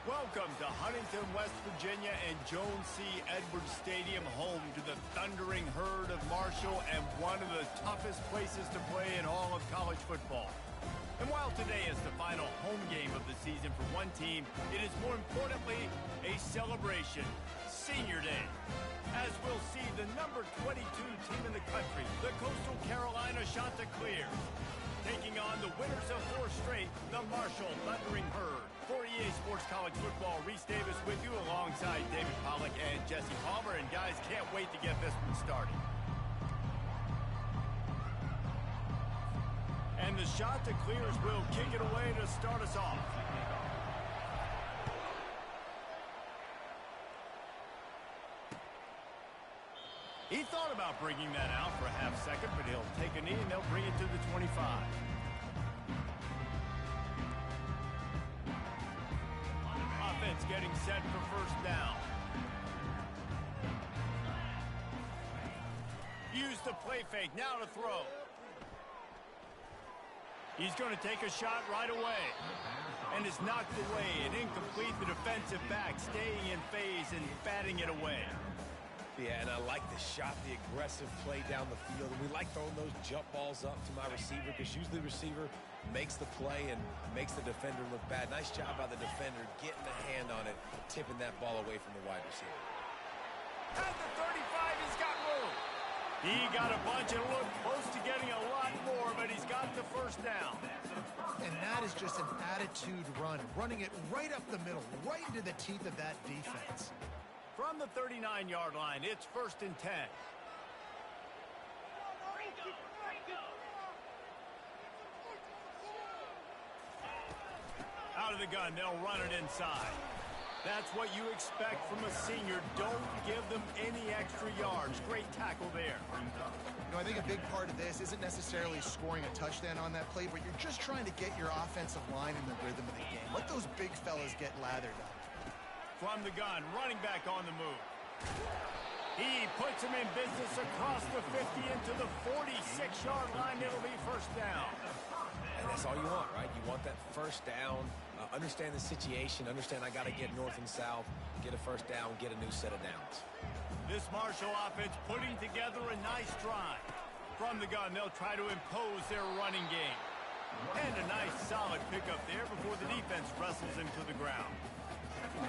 Welcome to Huntington, West Virginia and Jones C. Edwards Stadium, home to the thundering herd of Marshall and one of the toughest places to play in all of college football. And while today is the final home game of the season for one team, it is more importantly a celebration, Senior Day. As we'll see the number 22 team in the country, the Coastal Carolina Chanticleers, taking on the winners of 4 straight, the Marshall Thundering Herd. For EA Sports College Football, Reese Davis with you alongside David Pollack and Jesse Palmer. And guys, can't wait to get this one started. And the Chanticleers will kick it away to start us off. He thought about bringing that out for a half second, but he'll take a knee and they'll bring it to the 25. Offense getting set for first down. Use the play fake, now to throw. He's going to take a shot right away. And it's knocked away and incomplete. The defensive back staying in phase and batting it away. Yeah, and I like the shot, the aggressive play down the field. And we like throwing those jump balls up to my receiver because usually the receiver makes the play and makes the defender look bad. Nice job by the defender getting a hand on it, tipping that ball away from the wide receiver. At the 35, he's got room. He got a bunch and looked close to getting a lot more, but he's got the first down. And that is just an attitude run, running it right up the middle, right into the teeth of that defense. From the 39-yard line, it's 1st and 10. Out of the gun, they'll run it inside. That's what you expect from a senior. Don't give them any extra yards. Great tackle there. You know, I think a big part of this isn't necessarily scoring a touchdown on that play, but you're just trying to get your offensive line in the rhythm of the game. Let those big fellas get lathered up. From the gun, running back on the move. He puts him in business across the 50 into the 46-yard line. It'll be first down. And that's all you want, right? You want that first down, understand the situation, understand I got to get north and south, get a first down, get a new set of downs. This Marshall offense putting together a nice drive. From the gun, they'll try to impose their running game. And a nice solid pickup there before the defense wrestles him to the ground.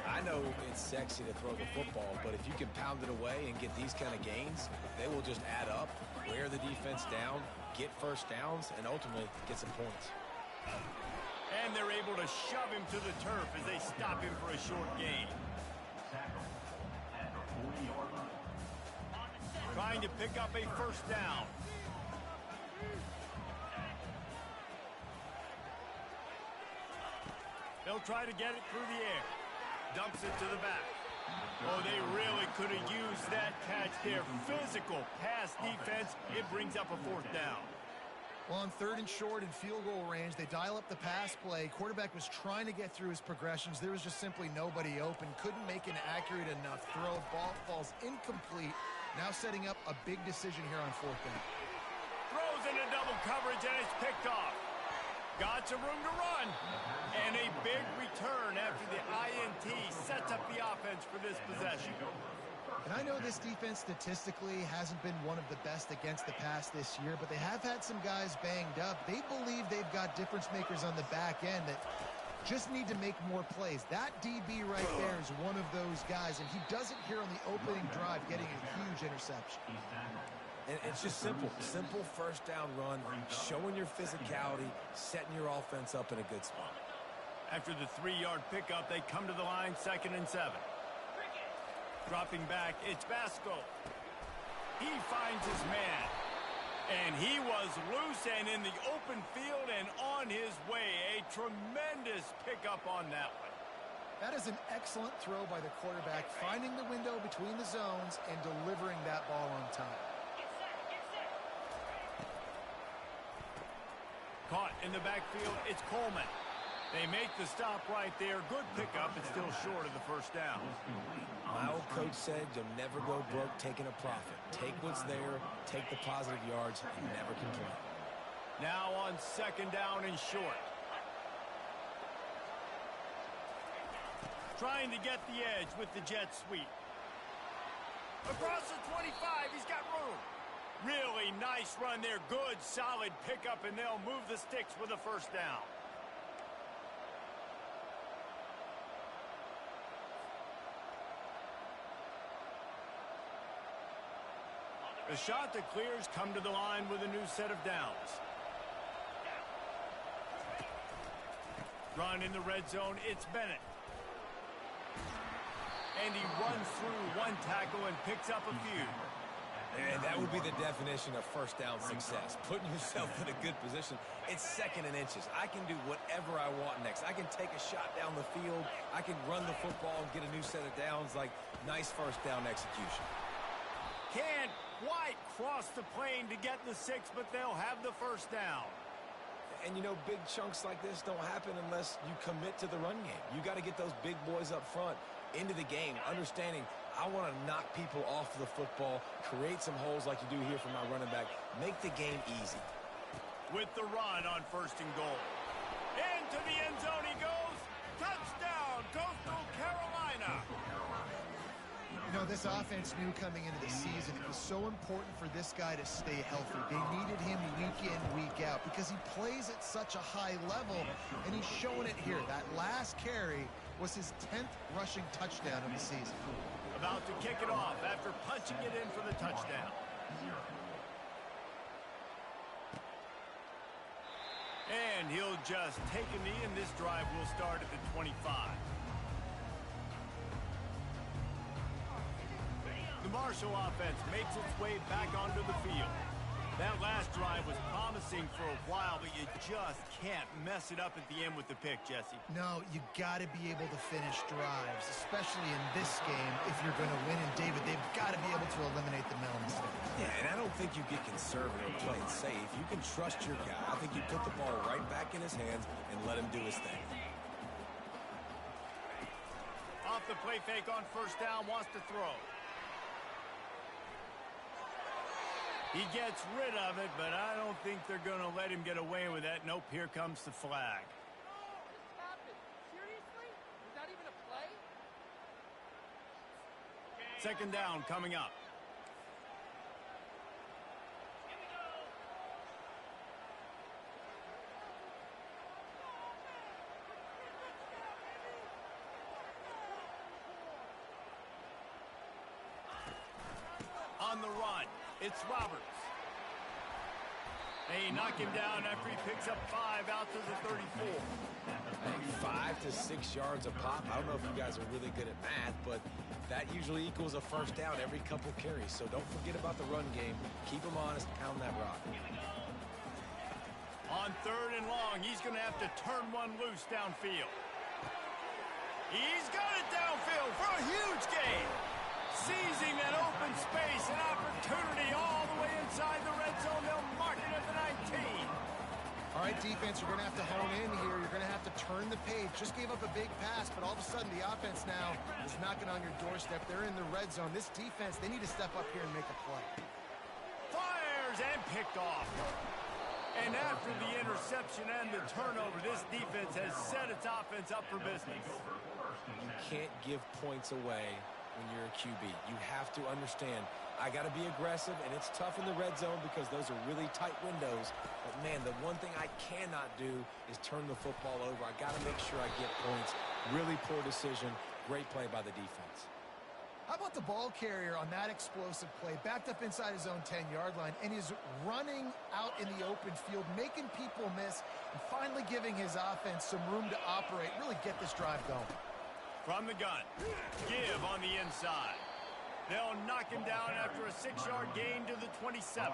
I know it's sexy to throw the football, but if you can pound it away and get these kind of gains, they will just add up, wear the defense down, get first downs, and ultimately get some points. And they're able to shove him to the turf as they stop him for a short gain. Trying to pick up a first down. They'll try to get it through the air. Dumps it to the back. Oh, they really could have used that catch there. Physical pass defense. It brings up a 4th down. Well, on 3rd and short and field goal range, they dial up the pass play. Quarterback was trying to get through his progressions. There was just simply nobody open. Couldn't make an accurate enough throw. Ball falls incomplete. Now setting up a big decision here on 4th down. Throws into double coverage and it's picked off. Got some room to run. And a big return after the INT sets up the offense for this possession. And I know this defense statistically hasn't been one of the best against the pass this year, but they have had some guys banged up. They believe they've got difference makers on the back end that just need to make more plays. That DB right there is one of those guys, and he does it here on the opening drive, getting a huge interception. And it's just simple first down run, showing your physicality, setting your offense up in a good spot. After the 3-yard pickup, they come to the line, 2nd and 7. Dropping back, it's Vasko. He finds his man. And he was loose and in the open field and on his way. A tremendous pickup on that one. That is an excellent throw by the quarterback, finding the window between the zones and delivering that ball on time. Caught in the backfield, it's Coleman. They make the stop right there. Good pickup, but still short of the first down. My old coach said you'll never go broke taking a profit. Take what's there, take the positive yards, and never complain. Now on 2nd down and short. trying to get the edge with the jet sweep. Across the 25, he's got room. Really nice run there. Good, solid pickup, and they'll move the sticks with a first down. The shot that clears come to the line with a new set of downs. Run in the red zone, it's Bennett. And he runs through one tackle and picks up a few. And that would be the definition of first down success. Putting yourself in a good position. It's second and inches. I can do whatever I want next. I can take a shot down the field. I can run the football and get a new set of downs. Like, nice first down execution. Can't quite cross the plane to get the 6, but they'll have the first down. And, you know, big chunks like this don't happen unless you commit to the run game. You got to get those big boys up front into the game, understanding I want to knock people off the football, create some holes like you do here for my running back, make the game easy. With the run on first and goal. Into the end zone he goes. Touchdown, Coastal Carolina. You know, this offense knew coming into the season it was so important for this guy to stay healthy. They needed him week in, week out because he plays at such a high level, and he's showing it here. That last carry was his 10th rushing touchdown of the season. About to kick it off after punching it in for the touchdown. And he'll just take a knee, and this drive will start at the 25. The Marshall offense makes its way back onto the field. That last drive was promising for a while, but you just can't mess it up at the end with the pick, Jesse. No, you got to be able to finish drives, especially in this game if you're going to win. And, David, they've got to be able to eliminate the mental mistakes. Yeah, and I don't think you get conservative or play it safe. You can trust your guy. I think you put the ball right back in his hands and let him do his thing. Off the play fake on first down, wants to throw. He gets rid of it, but I don't think they're going to let him get away with that. Nope, here comes the flag. Seriously? Is that even a play? Second down coming up. On the run, it's Roberts. They knock him down after he picks up 5 out to the 34. 5 to 6 yards a pop. I don't know if you guys are really good at math, but that usually equals a first down every couple carries. So don't forget about the run game. Keep him honest, pound that rock. On third and long, he's going to have to turn one loose downfield. He's got it downfield for a huge gain. Seizing that open space, an opportunity all the way inside the red zone. They'll mark it at the 19. All right, defense, you're going to have to hone in here. You're going to have to turn the page. Just gave up a big pass, but all of a sudden the offense now is knocking on your doorstep. They're in the red zone. This defense, they need to step up here and make a play. Fires and picked off. And after the interception and the turnover, this defense has set its offense up for business. You can't give points away when you're a QB. You have to understand, I got to be aggressive, and it's tough in the red zone because those are really tight windows. But, man, the one thing I cannot do is turn the football over. I got to make sure I get points. Really poor decision. Great play by the defense. How about the ball carrier on that explosive play? Backed up inside his own 10-yard line and is running out in the open field, making people miss, and finally giving his offense some room to operate, really get this drive going. From the gun, give on the inside. They'll knock him down after a 6-yard gain to the 27.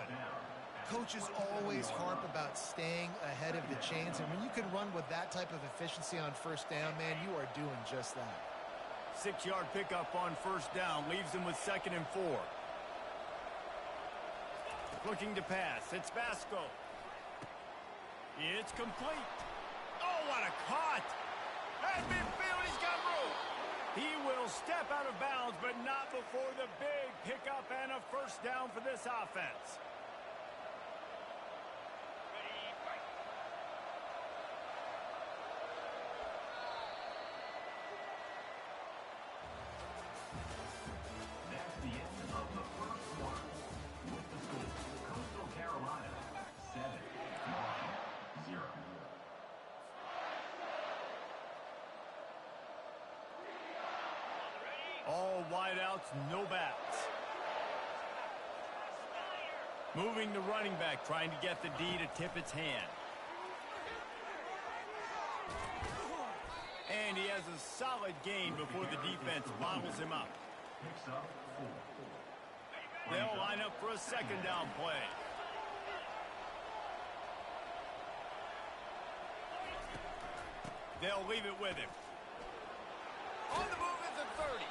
Coaches always harp about staying ahead of the chains, and when you can run with that type of efficiency on first down, man, you are doing just that. 6-yard pickup on first down leaves him with 2nd and 4. Looking to pass. It's Vasko. It's complete. Oh, what a cut! At midfield, he's got room. He will step out of bounds, but not before the big pickup and a first down for this offense. wideouts, no backs. Moving the running back, trying to get the D to tip its hand. And he has a solid gain before the defense bottles him up. They'll line up for a second down play. They'll leave it with him. On the move at the 30.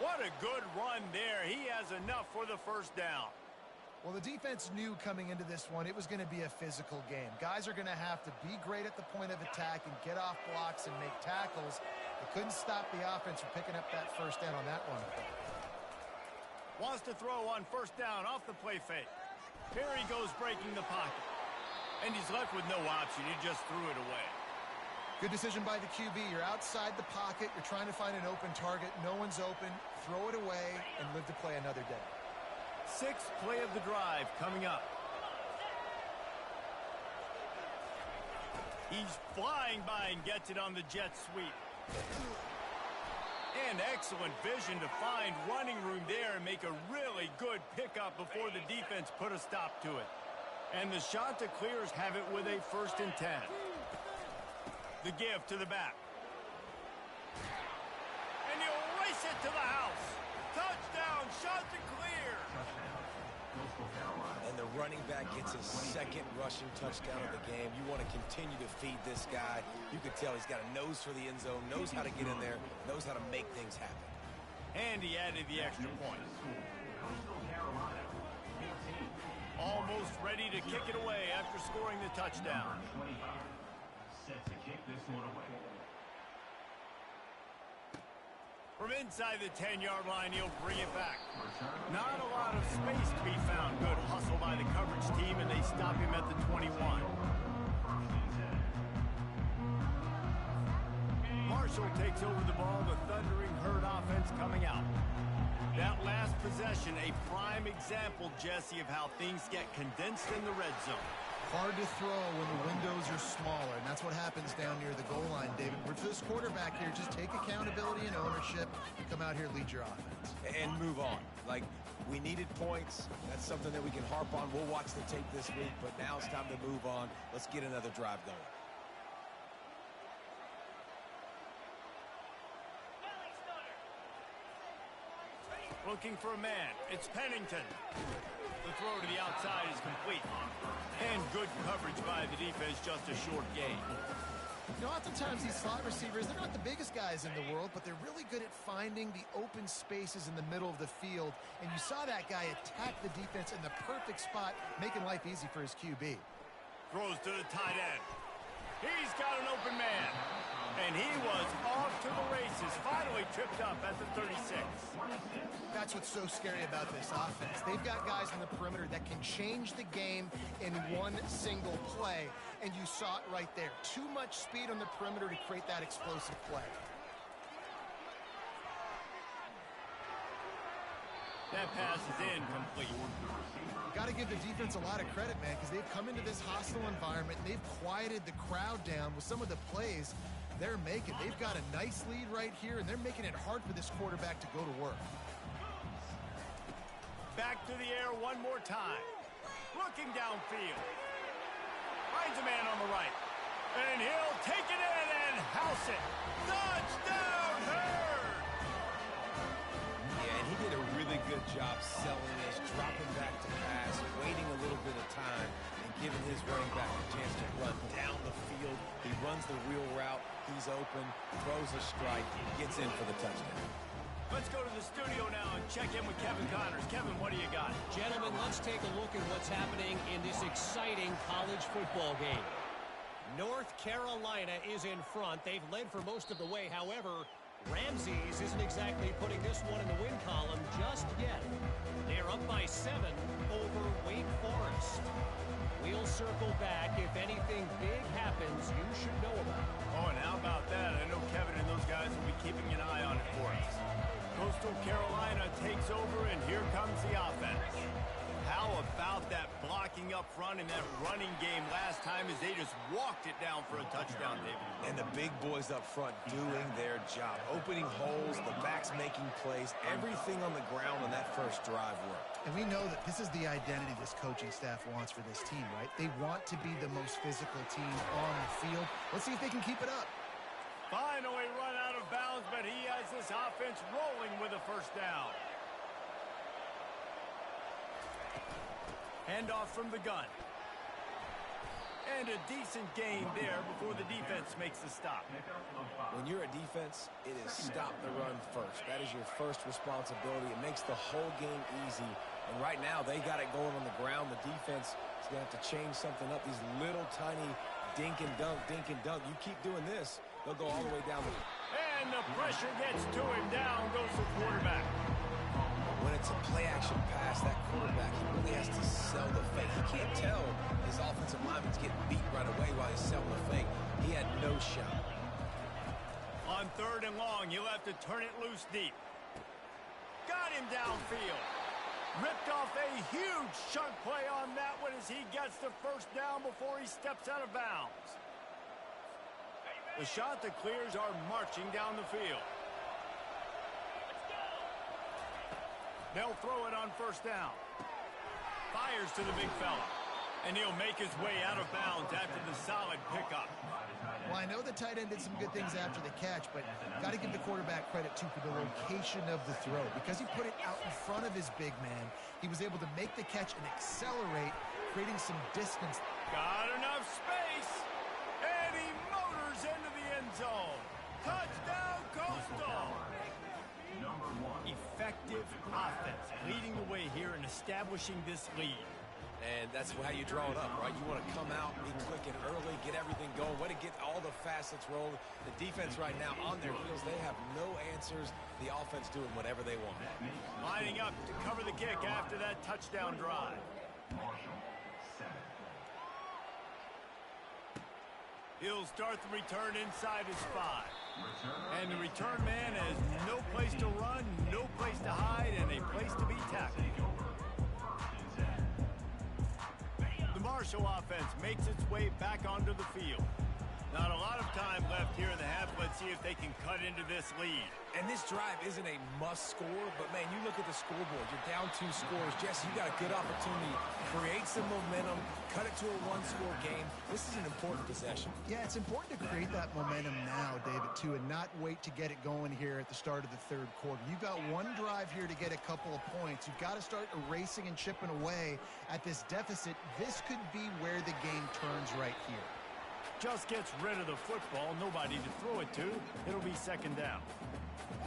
What a good run there. He has enough for the first down. Well, the defense knew coming into this one it was going to be a physical game. Guys are going to have to be great at the point of attack and get off blocks and make tackles. They couldn't stop the offense from picking up that first down on that one. Wants to throw on first down off the play fake. Here he goes breaking the pocket. And he's left with no option. He just threw it away. Good decision by the QB. You're outside the pocket. You're trying to find an open target. No one's open. Throw it away and live to play another day. Sixth play of the drive coming up. He's flying by and gets it on the jet sweep. And excellent vision to find running room there and make a really good pickup before the defense put a stop to it. And the shot to clears have it with a 1st and 10. The give to the back. And he'll race it to the house. Touchdown, shot to clear. And the running back gets his second rushing touchdown of the game. You want to continue to feed this guy. You can tell he's got a nose for the end zone, knows how to get in there, knows how to make things happen. And he added the extra point. Almost ready to kick it away after scoring the touchdown. Set to kick this one away. From inside the 10-yard line, he'll bring it back. Not a lot of space to be found. Good hustle by the coverage team, and they stop him at the 21. Marshall takes over the ball. The Thundering Herd offense coming out. That last possession, a prime example, Jesse, of how things get condensed in the red zone. Hard to throw when the windows are smaller, and that's what happens down near the goal line, David. We're this quarterback here. Just take accountability and ownership and come out here, lead your offense. And move on. Like, we needed points. That's something that we can harp on. We'll watch the tape this week, but now it's time to move on. Let's get another drive going. Looking for a man. It's Pennington. The throw to the outside is complete. And good coverage by the defense, just a short gain. You know, oftentimes these slot receivers, they're not the biggest guys in the world, but they're really good at finding the open spaces in the middle of the field. And you saw that guy attack the defense in the perfect spot, making life easy for his QB. Throws to the tight end. He's got an open man. And he was off to the races, finally tripped up at the 36. That's what's so scary about this offense. They've got guys on the perimeter that can change the game in one single play, and you saw it right there. Too much speed on the perimeter to create that explosive play. That pass is incomplete. Got to give the defense a lot of credit, man, because they've come into this hostile environment. They've quieted the crowd down with some of the plays they're making. They've got a nice lead right here, and they're making it hard for this quarterback to go to work. Back to the air one more time. Looking downfield. Finds a man on the right. And he'll take it in and house it. Touchdown, Herd! Yeah, and he did a really good job selling this, dropping back to pass, waiting a little bit of time, and giving his running back a chance to run down the field. He runs the wheel route. He's open, throws a strike, gets in for the touchdown. Let's go to the studio now and check in with Kevin Connors. Kevin, what do you got? Gentlemen, let's take a look at what's happening in this exciting college football game. North Carolina is in front. They've led for most of the way. However, Ramses isn't exactly putting this one in the win column just yet. They're up by 7 over Wake Forest. We'll circle back. If anything big happens, you should know about it. Oh, and how about that? I know Kevin and those guys will be keeping an eye on it for us. Coastal Carolina takes over, and here comes the offense. How How about that blocking up front and that running game last time as they just walked it down for a touchdown, David? And the big boys up front doing their job. Opening holes, the backs making plays, everything on the ground on that first drive worked. And we know that this is the identity this coaching staff wants for this team, right? They want to be the most physical team on the field. Let's see if they can keep it up. Finally run out of bounds, but he has this offense rolling with a first down. Handoff from the gun. And a decent gain there before the defense makes the stop. When you're a defense, it is stop the run first. That is your first responsibility. It makes the whole game easy. And right now, they got it going on the ground. The defense is going to have to change something up. These little tiny dink and dunk, dink and dunk. You keep doing this, they'll go all the way down. And the pressure gets to him. Down goes the quarterback. When it's a play-action pass, that quarterback, he really has to sell the fake. He can't tell his offensive lineman's getting beat right away while he's selling the fake. He had no shot. On 3rd and long, you'll have to turn it loose deep. Got him downfield. Ripped off a huge chunk play on that one as he gets the first down before he steps out of bounds. The shot that clears are marching down the field. They'll throw it on 1st down. Fires to the big fella. And he'll make his way out of bounds after the solid pickup. Well, I know the tight end did some good things after the catch, but got to give the quarterback credit, too, for the location of the throw. Because he put it out in front of his big man, he was able to make the catch and accelerate, creating some distance. Got enough space. And he motors into the end zone. Touchdown, Coastal. Effective offense, leading the way here and establishing this lead. And that's how you draw it up, right? You want to come out, be quick and early, get everything going, way to get all the facets rolling. The defense right now on their heels, they have no answers. The offense doing whatever they want. Lining up to cover the kick after that touchdown drive. He'll start the return inside his 5. And the return man has no place to run, no place to hide, and a place to be tackled. The Marshall offense makes its way back onto the field. Not a lot of time left here in the half. Let's see if they can cut into this lead. And this drive isn't a must score, but, man, you look at the scoreboard. You're down 2 scores. Jesse, you got a good opportunity. Create some momentum. Cut it to a 1-score game. This is an important possession. Yeah, it's important to create that momentum now, David, too, and not wait to get it going here at the start of the 3rd quarter. You've got one drive here to get a couple of points. You've got to start erasing and chipping away at this deficit. This could be where the game turns right here. Just gets rid of the football. Nobody to throw it to. It'll be 2nd down.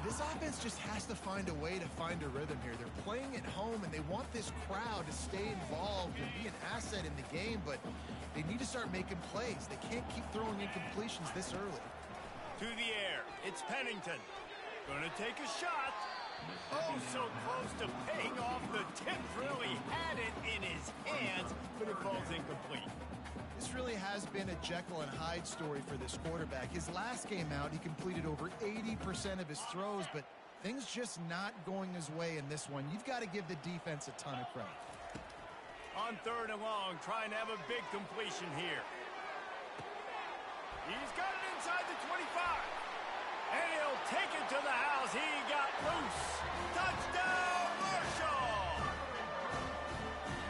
This offense just has to find a way to find a rhythm here. They're playing at home, and they want this crowd to stay involved and be an asset in the game, but they need to start making plays. They can't keep throwing incompletions this early. To the air. It's Pennington. Gonna take a shot. Oh, so close to paying off. The tip really had it in his hands, but it falls incomplete. This really has been a Jekyll and Hyde story for this quarterback. His last game out, he completed over 80% of his throws, but things just not going his way in this one. You've got to give the defense a ton of credit. On 3rd and long, trying to have a big completion here. He's got it inside the 25. And he'll take it to the house. He got loose. Touchdown, Marshall!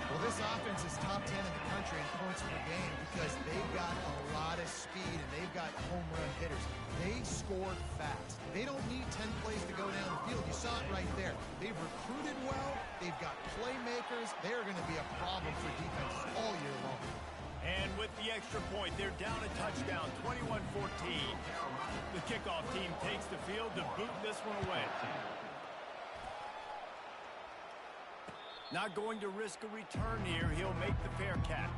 Well, this offense is top 10 in the country in points per game because they've got a lot of speed and they've got home run hitters. They scored fast. They don't need 10 plays to go down the field. You saw it right there. They've recruited well. They've got playmakers. They're going to be a problem for defenses all year long. And with the extra point, they're down a touchdown, 21-14. The kickoff team takes the field to boot this one away. Not going to risk a return here. He'll make the fair catch.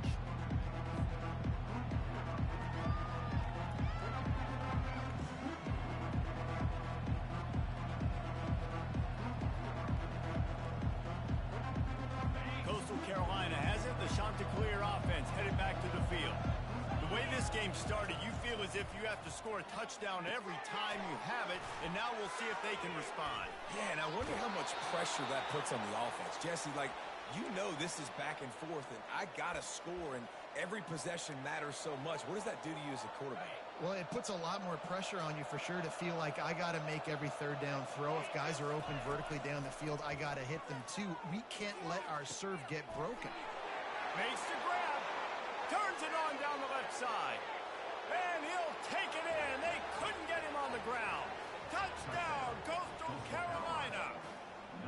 Coastal Carolina has it. The Chanticleer offense headed back to the field. The way this game started, you feel as if you have to score a touchdown every time you have it, and now we'll see if they can respond. Yeah, and I wonder how much pressure that puts on the offense. Jesse, like, You know this is back and forth, and I got to score, and every possession matters so much. What does that do to you as a quarterback? Well, it puts a lot more pressure on you for sure to feel like I got to make every third down throw. If guys are open vertically down the field, I got to hit them too. We can't let our serve get broken. Makes the grab. Turns it on down the left side. And he'll take it in. They couldn't get him on the ground. Touchdown, Coastal Carolina.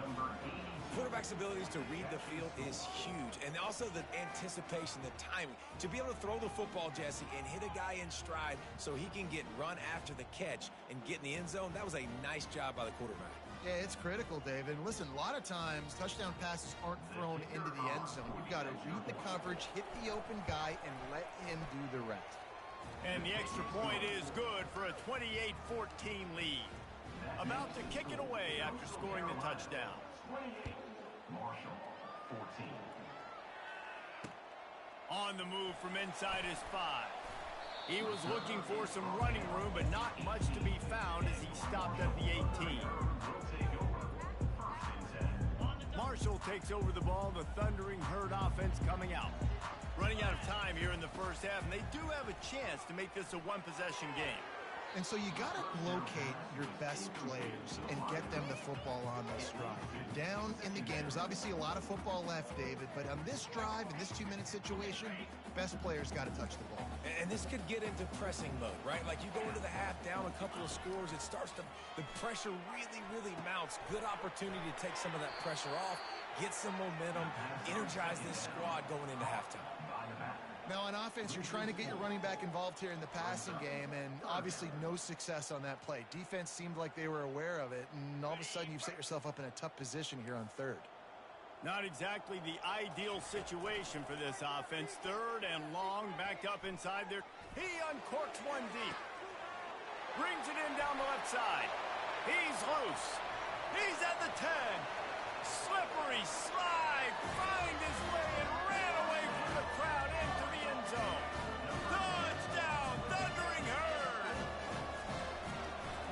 Number 80. Quarterback's abilities to read the field is huge, and also the anticipation, the timing. To be able to throw the football, Jesse, and hit a guy in stride so he can get run after the catch and get in the end zone, that was a nice job by the quarterback. Yeah, it's critical, David. And listen, a lot of times touchdown passes aren't thrown into the end zone. You've got to read the coverage, hit the open guy, and let him do the rest. And the extra point is good for a 28-14 lead. About to kick it away after scoring the touchdown. 28. Marshall, 14. On the move from inside his 5. He was looking for some running room, but not much to be found as he stopped at the 18. Will take over. First and 10. Marshall takes over the ball, the Thundering Herd offense coming out. Running out of time here in the first half, and they do have a chance to make this a one-possession game. And so you got to locate your best players and get them the football on this drive. Down in the game, there's obviously a lot of football left, David, but on this drive, in this 2-minute situation, best players got to touch the ball. And this could get into pressing mode, right? Like you go into the half down a couple of scores, it starts to, the pressure really, really mounts. Good opportunity to take some of that pressure off, get some momentum, energize this squad going into halftime. Now, on offense, you're trying to get your running back involved here in the passing game, and obviously no success on that play. Defense seemed like they were aware of it, and all of a sudden you've set yourself up in a tough position here on third. Not exactly the ideal situation for this offense. Third and long, backed up inside there. He uncorks one deep. Brings it in down the left side. He's loose. He's at the 10. Slippery slide. Find his way and ran away from the crowd into the end zone. Touchdown, Thundering Herd.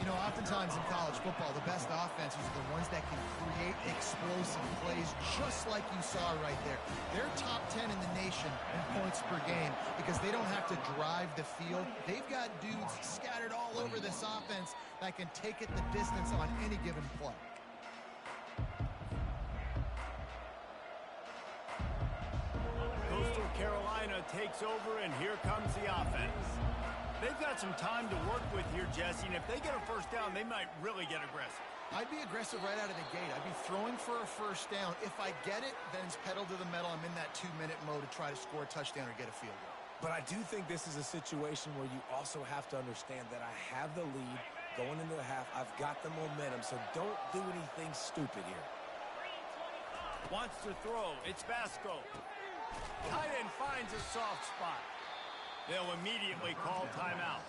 You know, oftentimes in college football, the best offenses are the ones that can create explosive plays just like you saw right there. They're top 10 in the nation in points per game because they don't have to drive the field. They've got dudes scattered all over this offense that can take it the distance on any given play. Coastal Carolina takes over, and here comes the offense. They've got some time to work with here, Jesse, and if they get a first down, they might really get aggressive. I'd be aggressive right out of the gate. I'd be throwing for a first down. If I get it, then it's pedal to the metal. I'm in that 2-minute mode to try to score a touchdown or get a field goal. But I do think this is a situation where you also have to understand that I have the lead going into the half. I've got the momentum, so don't do anything stupid here. Wants to throw. It's Vasko. Tight end finds a soft spot. They'll immediately call timeout.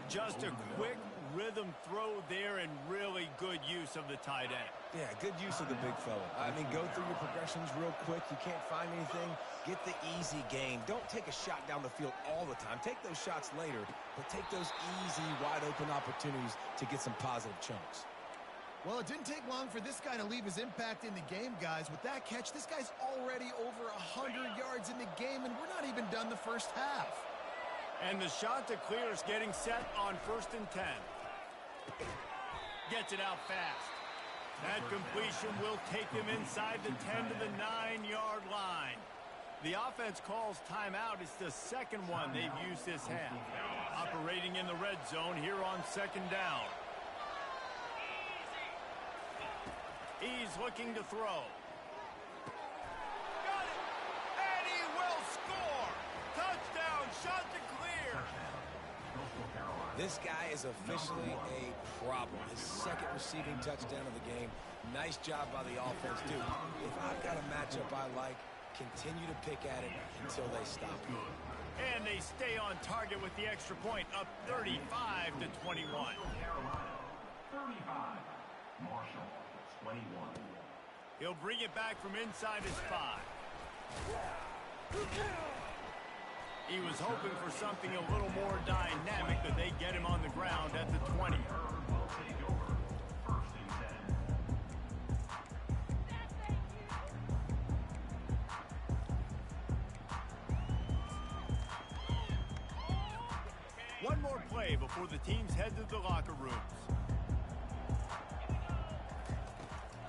Just a quick rhythm throw there and really good use of the tight end. Yeah, good use of the big fella. I mean, go through your progressions real quick. You can't find anything. Get the easy game. Don't take a shot down the field all the time. Take those shots later, but take those easy, wide-open opportunities to get some positive chunks. Well, it didn't take long for this guy to leave his impact in the game, guys. With that catch, this guy's already over 100 yards in the game, and we're not even done the first half. And the shot to clear is getting set on 1st and 10. Gets it out fast. That completion will take him inside the 10 to the 9-yard line. The offense calls timeout. It's the second one they've used this half. Operating in the red zone here on 2nd down. He's looking to throw. Got it! And he will score! Touchdown, shot to clear! This guy is officially a problem. His second receiving touchdown of the game. Nice job by the offense, dude. If I've got a matchup I like, continue to pick at it until they stop him. And they stay on target with the extra point, up 35 to 21. Carolina, 35. Marshall, 21. He'll bring it back from inside his 5. He was hoping for something a little more dynamic, but they get him on the ground at the 20. Will take over. 1st and 10. play before the teams head to the locker rooms.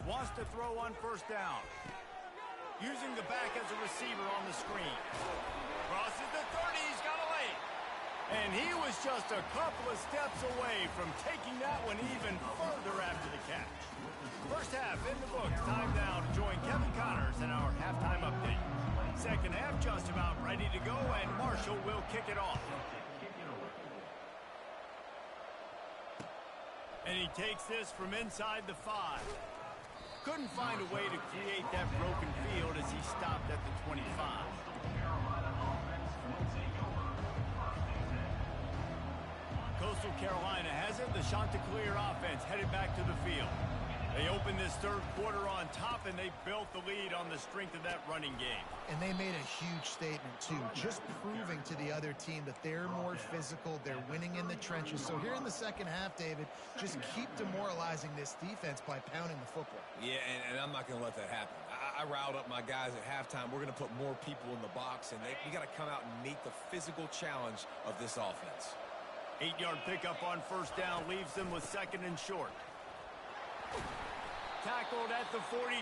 Wants to throw on first down. Using the back as a receiver on the screen. Crosses the 30, he's got a lane. And he was just a couple of steps away from taking that one even further after the catch. First half in the books. Time now to join Kevin Connors in our halftime update. Second half just about ready to go, and Marshall will kick it off. And he takes this from inside the 5. Couldn't find a way to create that broken field as he stopped at the 25. Coastal Carolina has it. The Chanticleer offense headed back to the field. They opened this third quarter on top, and they built the lead on the strength of that running game. And they made a huge statement, too, just proving to the other team that they're more physical, they're winning in the trenches. So here in the second half, David, just keep demoralizing this defense by pounding the football. Yeah, and I'm not going to let that happen. I riled up my guys at halftime. We're going to put more people in the box, and we got to come out and meet the physical challenge of this offense. 8-yard pickup on first down leaves them with second and short. Tackled at the 43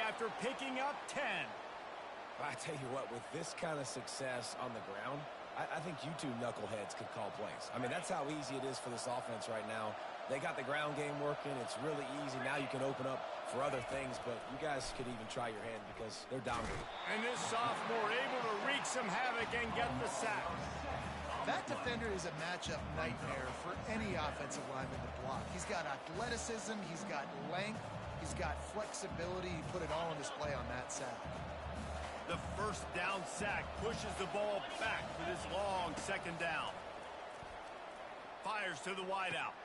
after picking up 10. I tell you what, with this kind of success on the ground, I think you two knuckleheads could call plays. I mean, that's how easy it is for this offense right now. They got the ground game working. It's really easy. Now you can open up for other things, but you guys could even try your hand because they're dominant. And this sophomore able to wreak some havoc and get the sack. That defender is a matchup nightmare for any offensive lineman to block. He's got athleticism, he's got length, he's got flexibility. He put it all on display on that sack. The first down sack pushes the ball back for this long second down. Fires to the wideout.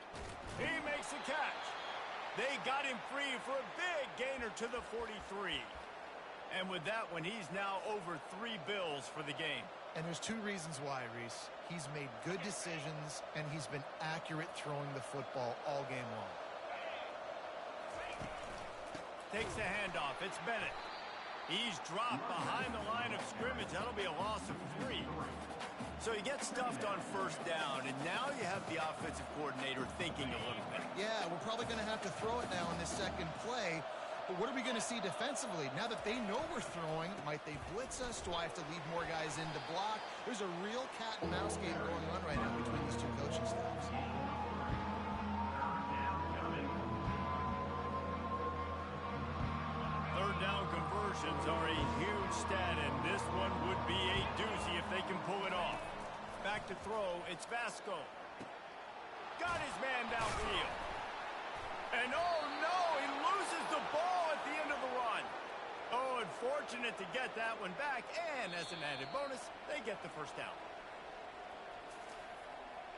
He makes the catch. They got him free for a big gainer to the 43. And with that one, he's now over 3 bills for the game. And there's 2 reasons why, Reese. He's made good decisions, and he's been accurate throwing the football all game long. Takes the handoff. It's Bennett. He's dropped behind the line of scrimmage. That'll be a loss of 3. So he gets stuffed on first down, and now you have the offensive coordinator thinking a little bit. Yeah, we're probably going to have to throw it now in this second play. But what are we going to see defensively? Now that they know we're throwing, might they blitz us? Do I have to leave more guys in to block? There's a real cat and mouse game going on right now between these 2 coaching staffs. Third down conversions are a huge stat, and this one would be a doozy if they can pull it off. Back to throw, it's Vasko. Got his man downfield. And oh no, he loses the ball at the end of the run. Oh, unfortunate to get that one back, and as an added bonus, they get the first down.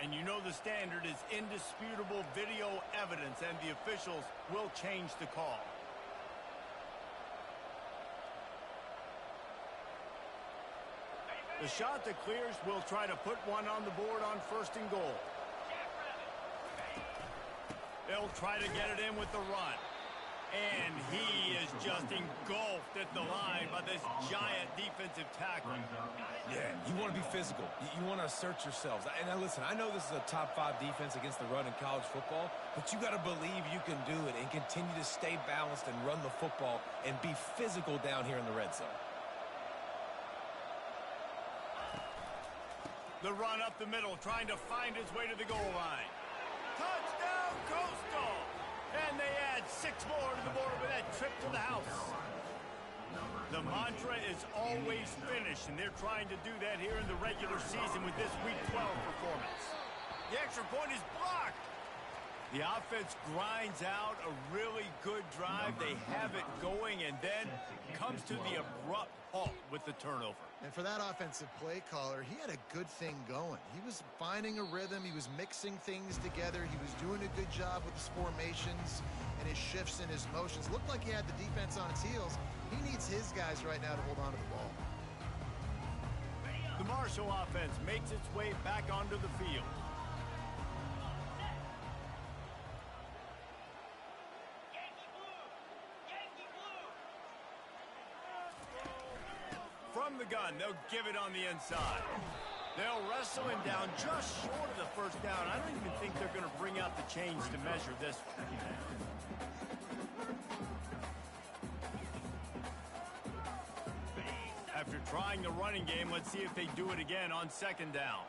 And you know the standard is indisputable video evidence, and the officials will change the call. The Chanticleers will try to put one on the board on first and goal. They'll try to get it in with the run. And he is just engulfed at the line by this giant defensive tackle. Yeah, you want to be physical. You want to assert yourselves. And now listen, I know this is a top 5 defense against the run in college football, but you got to believe you can do it and continue to stay balanced and run the football and be physical down here in the red zone. The run up the middle, trying to find his way to the goal line. Touchdown, Coastal! And they add 6 more to the board with that trip to the house. The mantra is always finish, and they're trying to do that here in the regular season with this Week 12 performance. The extra point is blocked. The offense grinds out a really good drive. They have it going, and then comes to the abrupt halt with the turnover. And for that offensive play caller, he had a good thing going. He was finding a rhythm. He was mixing things together. He was doing a good job with his formations and his shifts and his motions. Looked like he had the defense on his heels. He needs his guys right now to hold on to the ball. The Marshall offense makes its way back onto the field. From the gun, they'll give it on the inside. They'll wrestle him down just short of the first down. I don't even think they're going to bring out the chains to measure this one. After trying the running game, let's see if they do it again on second down.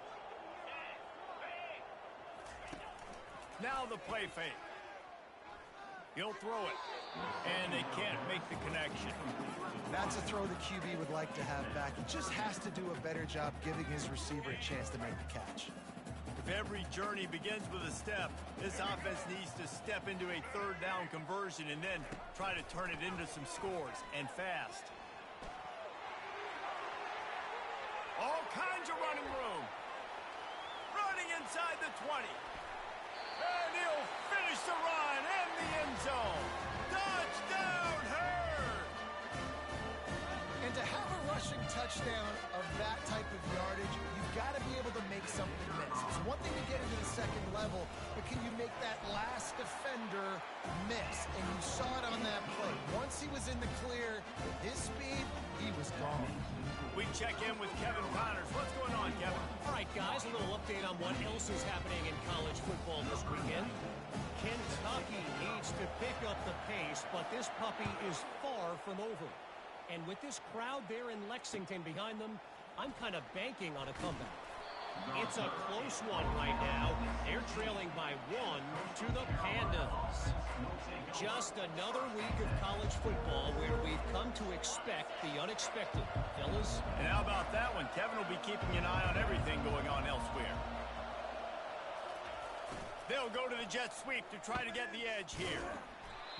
Now the play fake. He'll throw it. And they can't make the connection. That's a throw the QB would like to have back. He just has to do a better job giving his receiver a chance to make the catch. If every journey begins with a step, this offense needs to step into a third down conversion and then try to turn it into some scores, and fast. All kinds of running room. Running inside the 20. And he'll finish the run in the end zone. Touchdown, Hurd! And to have a rushing touchdown of that type of yardage, you've got to be able to make something miss. It's one thing to get into the second level, but can you make that last defender miss? And you saw it on that play. Once he was in the clear, with his speed, he was gone. We check in with Kevin Connors. What's going on, Kevin? All right, guys, a little update on what else is happening in college football this weekend. Kentucky needs to pick up the pace, but this puppy is far from over. And with this crowd there in Lexington behind them, I'm kind of banking on a comeback. It's a close one right now. They're trailing by 1 to the Pandas. Just another week of college football where we've come to expect the unexpected. Fellas? And how about that one? Kevin will be keeping an eye on everything going on elsewhere. They'll go to the jet sweep to try to get the edge here.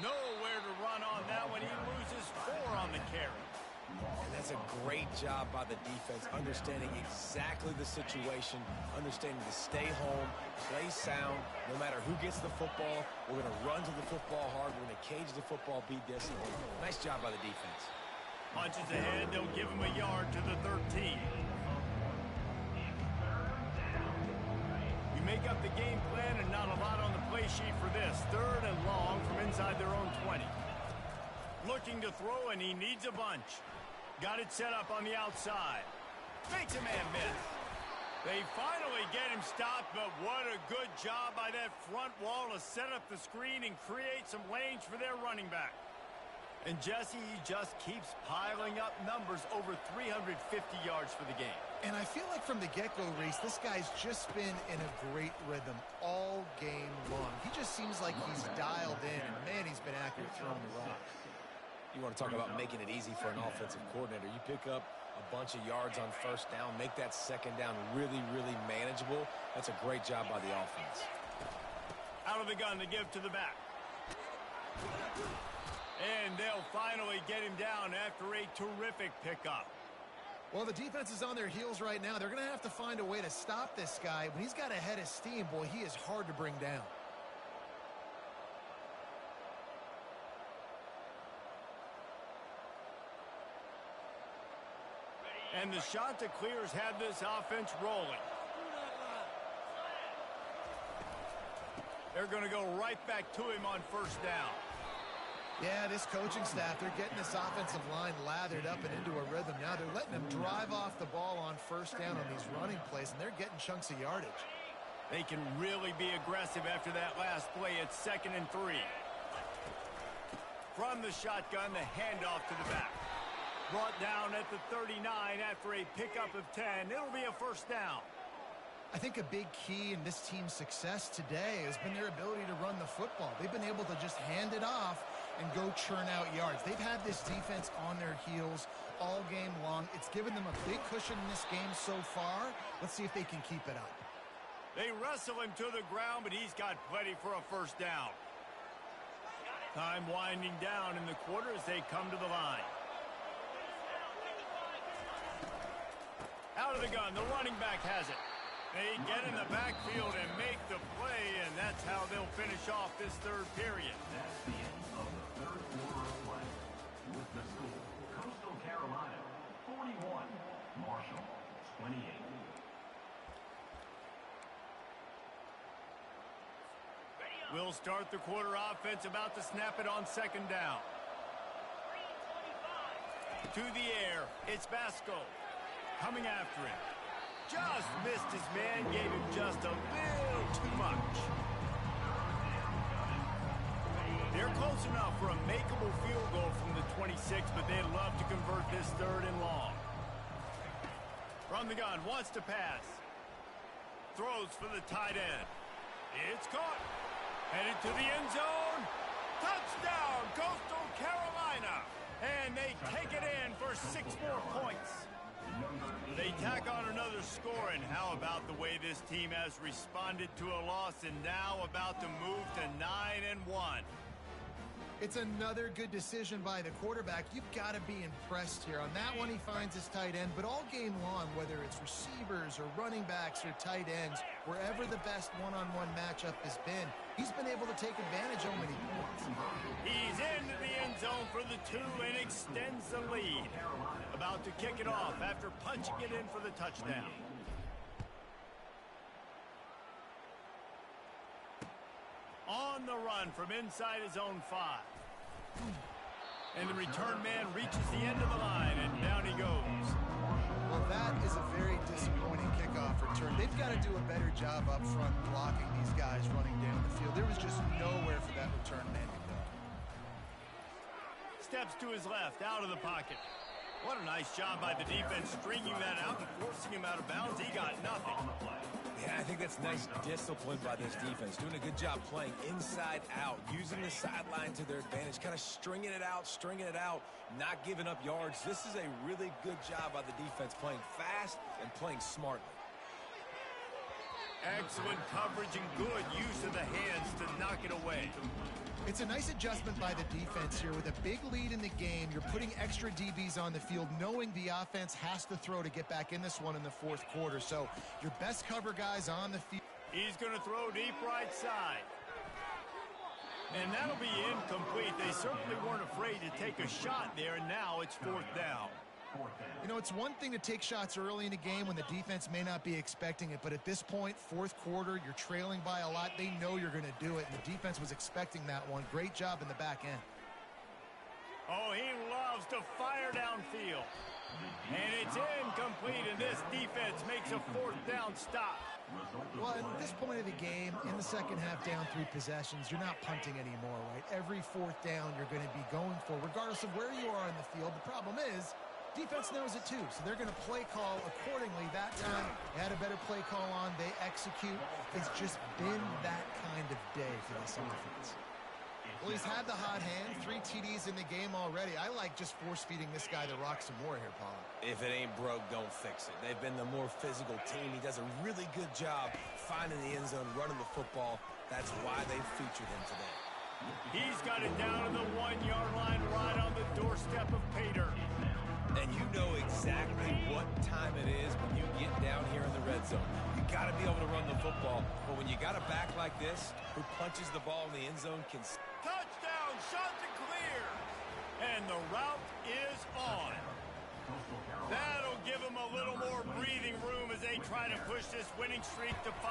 Nowhere to run on that one. He loses 4 on the carry. And that's a great job by the defense, understanding exactly the situation, understanding to stay home, play sound. No matter who gets the football, we're going to run to the football hard. We're going to cage the football, be disciplined. Nice job by the defense. Punches ahead. They'll give him a yard to the 13. You make up the game plan and not a lot on the play sheet for this. 3rd and long from inside their own 20. Looking to throw, and he needs a bunch. Got it set up on the outside. Makes a man miss. They finally get him stopped, but what a good job by that front wall to set up the screen and create some lanes for their running back. And Jesse, he just keeps piling up numbers, over 350 yards for the game. And I feel like from the get-go, Reese, this guy's just been in a great rhythm all game long. He just seems like he's dialed in, and man, he's been accurate throwing the rock. You want to talk about making it easy for an offensive coordinator. You pick up a bunch of yards on first down, make that second down really, really manageable. That's a great job by the offense. Out of the gun to give to the back. And they'll finally get him down after a terrific pickup. Well, the defense is on their heels right now. They're going to have to find a way to stop this guy. When he's got a head of steam, boy, he is hard to bring down. And the shot to clears had this offense rolling. They're going to go right back to him on first down. Yeah, this coaching staff, they're getting this offensive line lathered up and into a rhythm. Now they're letting them drive off the ball on first down on these running plays, and they're getting chunks of yardage. They can really be aggressive after that last play. It's 2nd and 3. From the shotgun, the handoff to the back. Brought down at the 39 after a pickup of 10. It'll be a first down. I think a big key in this team's success today has been their ability to run the football. They've been able to just hand it off and go churn out yards. They've had this defense on their heels all game long. It's given them a big cushion in this game so far. Let's see if they can keep it up. They wrestle him to the ground, but he's got plenty for a first down. Time winding down in the quarter as they come to the line. Out of the gun, the running back has it. They get in the backfield and make the play, and that's how they'll finish off this 3rd period. That's the end of the 3rd quarter of play. With the score, Coastal Carolina 41, Marshall 28. We'll start the quarter offense, about to snap it on second down. To the air, it's Vasko coming after him. Just missed his man, gave him just a little too much. They're close enough for a makeable field goal from the 26, but they'd love to convert this 3rd and long. From the gun, wants to pass. Throws for the tight end. It's caught. Headed to the end zone. Touchdown, Coastal Carolina. And they take it in for 6 more points. They tack on another score, and how about the way this team has responded to a loss and now about to move to 9-1. It's another good decision by the quarterback. You've got to be impressed here. On that one, he finds his tight end, but all game long, whether it's receivers or running backs or tight ends, wherever the best one-on-one matchup has been, he's been able to take advantage of many points. He's into the end zone for the 2 and extends the lead. About to kick it off after punching it in for the touchdown. On the run from inside his own 5. And the return man reaches the end of the line, and down he goes. Well, that is a very disappointing kickoff return. They've got to do a better job up front blocking these guys running down the field. There was just nowhere for that return man to go. Steps to his left, out of the pocket. What a nice job by the defense stringing that out and forcing him out of bounds. He got nothing. Yeah, I think that's nice discipline by this defense. Doing a good job playing inside out, using the sideline to their advantage, kind of stringing it out, not giving up yards. This is a really good job by the defense, playing fast and playing smartly. Excellent coverage and good use of the hands to knock it away. It's a nice adjustment by the defense here. With a big lead in the game, you're putting extra DBs on the field, knowing the offense has to throw to get back in this one in the 4th quarter. So your best cover guys on the field. He's going to throw deep right side. And that'll be incomplete. They certainly weren't afraid to take a shot there, and now it's 4th down. You know, it's one thing to take shots early in a game when the defense may not be expecting it, but at this point, 4th quarter, you're trailing by a lot. They know you're going to do it, and the defense was expecting that one. Great job in the back end. Oh, he loves to fire downfield. And it's incomplete, and this defense makes a 4th down stop. Well, at this point of the game, in the second half, down 3 possessions, you're not punting anymore, right? Every 4th down you're going to be going for, regardless of where you are in the field. The problem is, defense knows it too, so they're going to play call accordingly. That time, they had a better play call on. They execute. It's just been that kind of day for this offense. Well, he's had the hot hand, 3 TDs in the game already. I like just force-feeding this guy the rock some more here, Paul. If it ain't broke, don't fix it. They've been the more physical team. He does a really good job finding the end zone, running the football. That's why they featured him today. He's got it down to the 1-yard line right on the doorstep of pay dirt. And you know exactly what time it is when you get down here in the red zone. You got to be able to run the football. But when you got a back like this who punches the ball in the end zone, can... Touchdown, shot to clear. And the route is on. That'll give them a little more breathing room as they try to push this winning streak to 5.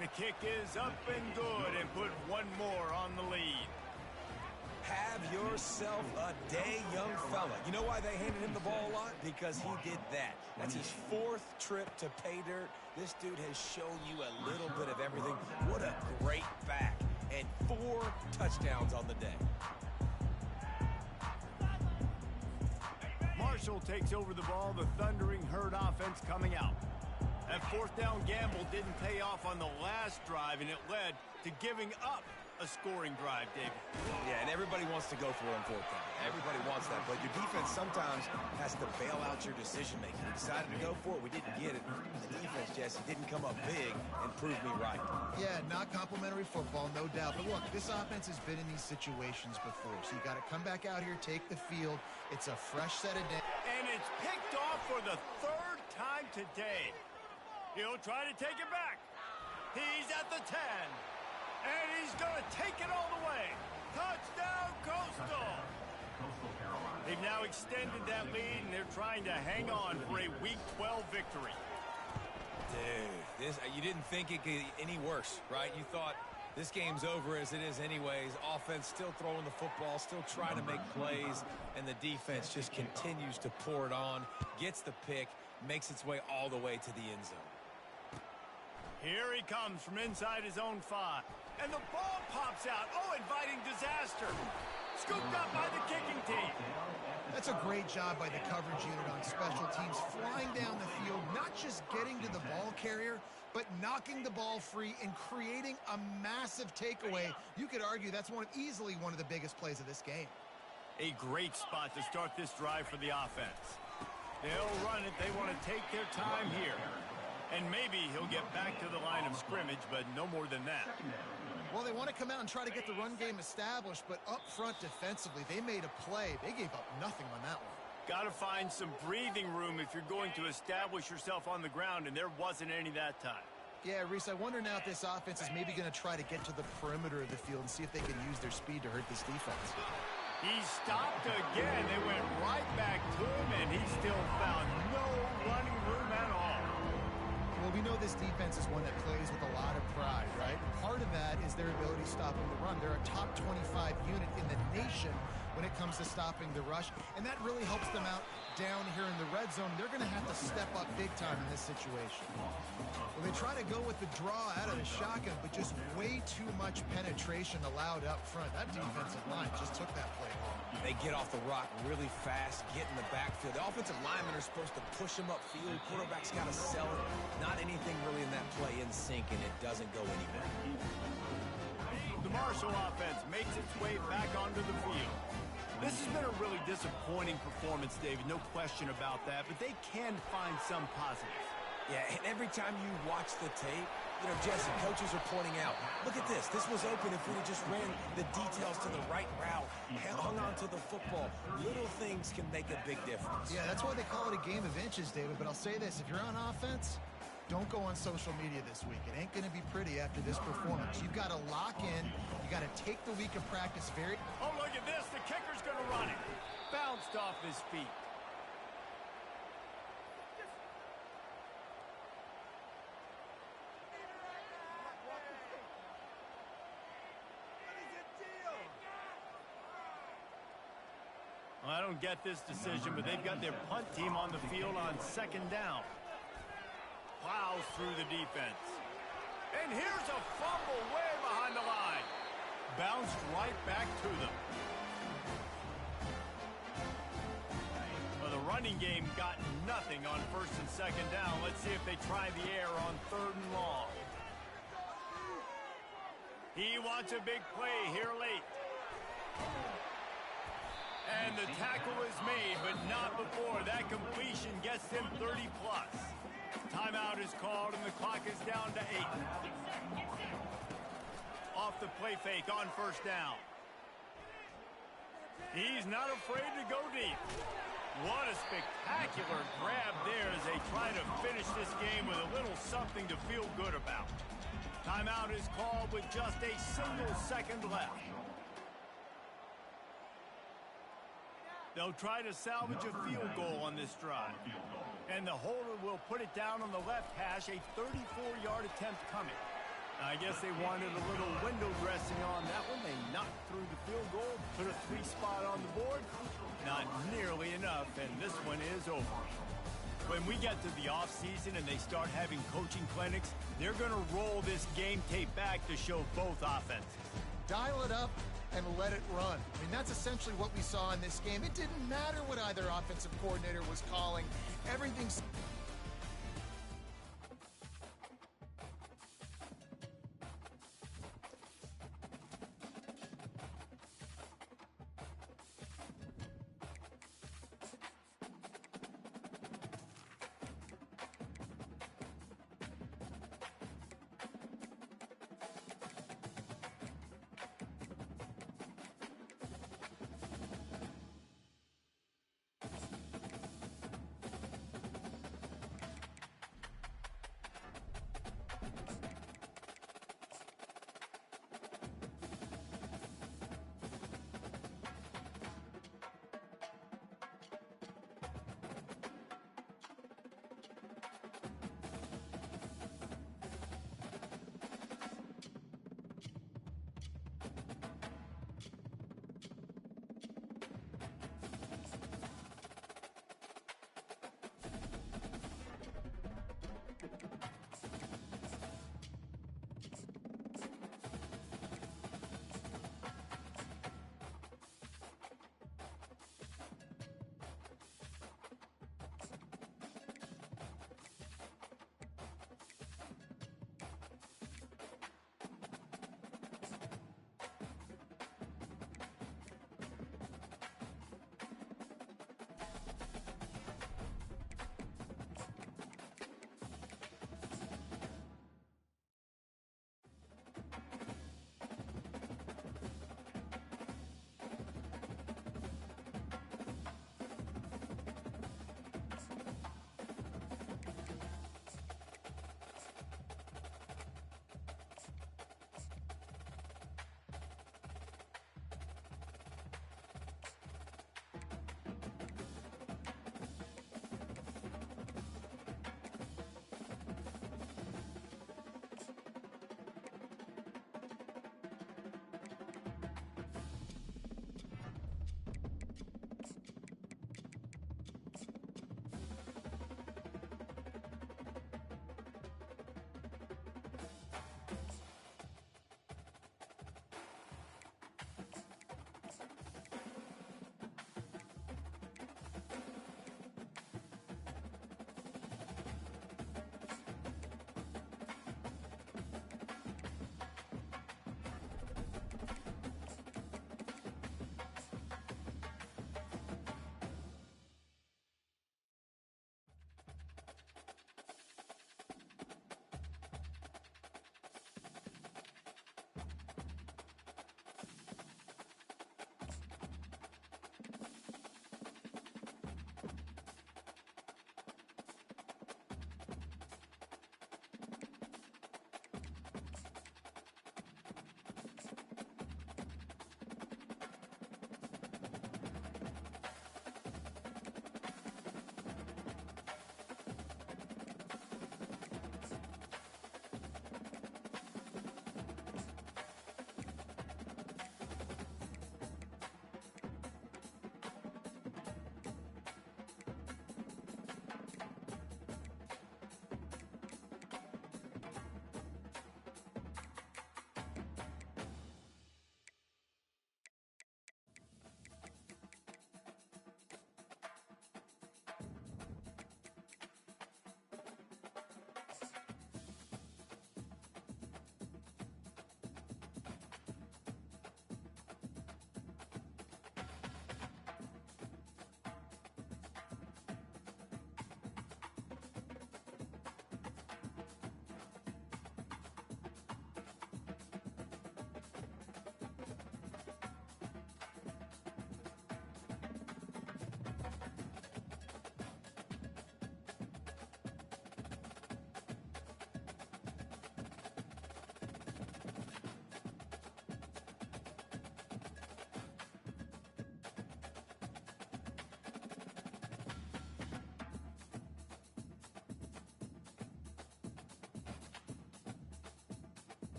The kick is up and good and put 1 more on the lead. Have yourself a day, young fella. You know why they handed him the ball a lot? Because he did that. That's his 4th trip to pay dirt. This dude has shown you a little bit of everything. What a great back. And 4 touchdowns on the day. Marshall takes over the ball, the Thundering Herd offense coming out. That 4th down gamble didn't pay off on the last drive, and it led to giving up a scoring drive, David. Yeah, and everybody wants to go for it on 4th down. Everybody wants that, but your defense sometimes has to bail out your decision-making. We decided to go for it. We didn't get it. The defense, Jesse, didn't come up big and prove me right. Yeah, not complimentary football, no doubt. But look, this offense has been in these situations before, so you got to come back out here, take the field. It's a fresh set of days. And it's picked off for the 3rd time today. He'll try to take it back. He's at the 10. And he's going to take it all the way. Touchdown, Coastal. They've now extended that lead, and they're trying to hang on for a Week 12 victory. Dude, you didn't think it could get any worse, right? You thought This game's over as it is anyways. Offense still throwing the football, still trying to make plays, and the defense just continues to pour it on, gets the pick, makes its way all the way to the end zone. Here he comes from inside his own 5. And the ball pops out. Oh, inviting disaster. Scooped up by the kicking team. That's a great job by the coverage unit on special teams, flying down the field, not just getting to the ball carrier, but knocking the ball free and creating a massive takeaway. You could argue that's easily one of the biggest plays of this game. A great spot to start this drive for the offense. They'll run it. They want to take their time here. And maybe he'll get back to the line of scrimmage, but no more than that. Well, they want to come out and try to get the run game established, but up front defensively, they made a play. They gave up nothing on that one. Got to find some breathing room if you're going to establish yourself on the ground, and there wasn't any that time. Yeah, Reese, I wonder now if this offense is maybe going to try to get to the perimeter of the field and see if they can use their speed to hurt this defense. He stopped again. They went right back to him, and he still found no running room at all. Well, we know this defense is one that plays with a lot of pride, right? Part of that is their ability stopping the run. They're a top 25 unit in the nation when it comes to stopping the rush, and that really helps them out down here in the red zone. They're going to have to step up big time in this situation. Well, they try to go with the draw out of the shotgun, but just way too much penetration allowed up front. That defensive line just took that play home. They get off the rock really fast, get in the backfield. The offensive linemen are supposed to push them upfield. Quarterback's got to sell it. Not anything really in that play in sync, and it doesn't go anywhere. The Marshall offense makes its way back onto the field. This has been a really disappointing performance, David, no question about that, but they can find some positives. Yeah, and every time you watch the tape, you know, Jesse, coaches are pointing out, look at this. This was open if we just ran the details to the right route, hung on to the football. Little things can make a big difference. Yeah, that's why they call it a game of inches, David, but I'll say this. If you're on offense, don't go on social media this week. It ain't going to be pretty after this performance. You've got to lock in. You got to take the week of practice very... Oh, look at this. The kicker's going to run it. Bounced off his feet. I don't get this decision, but they've got their punt team on the field on second down. Plows through the defense. And here's a fumble way behind the line. Bounced right back to them. Well, the running game got nothing on first and second down. Let's see if they try the air on third and long. He wants a big play here late. And the tackle is made, but not before. That completion gets them 30+. Timeout is called, and the clock is down to 8. Off the play fake on first down. He's not afraid to go deep. What a spectacular grab there as they try to finish this game with a little something to feel good about. Timeout is called with just a single second left. They'll try to salvage a field goal on this drive. And the holder will put it down on the left hash, a 34-yard attempt coming. I guess they wanted a little window dressing on that one. They knocked through the field goal, put a 3-spot on the board. Not nearly enough, and this one is over. When we get to the offseason and they start having coaching clinics, they're going to roll this game tape back to show both offenses. Dial it up and let it run. I mean, that's essentially what we saw in this game. It didn't matter what either offensive coordinator was calling. Everything's...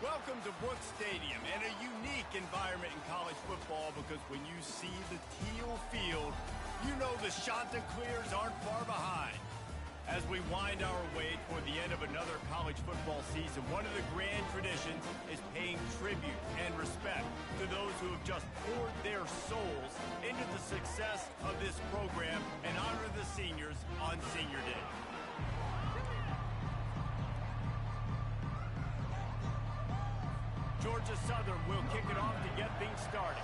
Welcome to Brooks Stadium, and a unique environment in college football because when you see the teal field, you know the Chanticleers aren't far behind. As we wind our way toward the end of another college football season, one of the grand traditions is paying tribute and respect to those who have just poured their souls into the success of this program and honor the seniors on Senior Day. Georgia Southern will kick it off to get things started.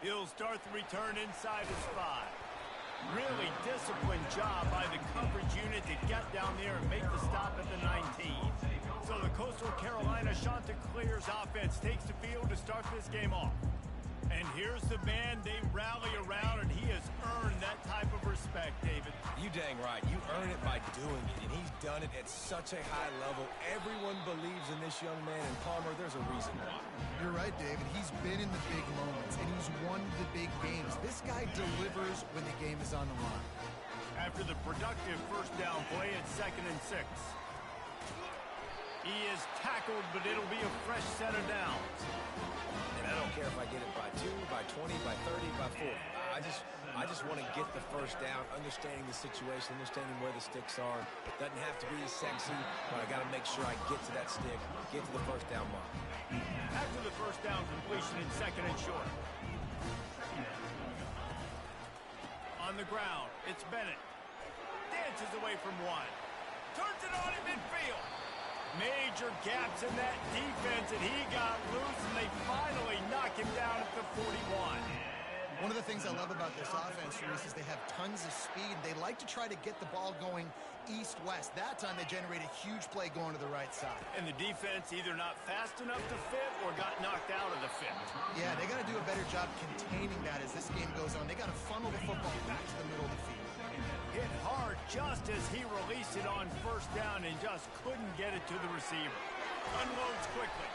He'll start the return inside his 5. Really disciplined job by the coverage unit to get down there and make the stop at the 19. So the Coastal Carolina Chanticleers offense takes the field to start this game off. And here's the man they rally around, and he has earned that type of respect, David. You dang right. You earn it by doing it, and he's done it at such a high level. Everyone believes in this young man, and Palmer, there's a reason why. You're right, David. He's been in the big moments, and he's won the big games. This guy delivers when the game is on the line. After the productive first down play at 2nd and 6. He is tackled, but it'll be a fresh set of downs. And I don't care if I get it by 2, by 20, by 30, by 40. I just want to get the first down, understanding the situation, understanding where the sticks are. It doesn't have to be sexy, but I got to make sure I get to that stick, get to the first down mark. After the first down completion in 2nd and short. On the ground, it's Bennett. Dances away from 1. Turns it on in midfield. Major gaps in that defense, and he got loose, and they finally knock him down at the 41. One of the things I love about this offense, Reese, is they have tons of speed. They like to try to get the ball going east-west. That time they generate a huge play going to the right side. And the defense either not fast enough to fit or got knocked out of the fit. Yeah, they got to do a better job containing that as this game goes on. They got to funnel the football back to the middle of the field. Hit hard just as he released it on first down and just couldn't get it to the receiver. Unloads quickly.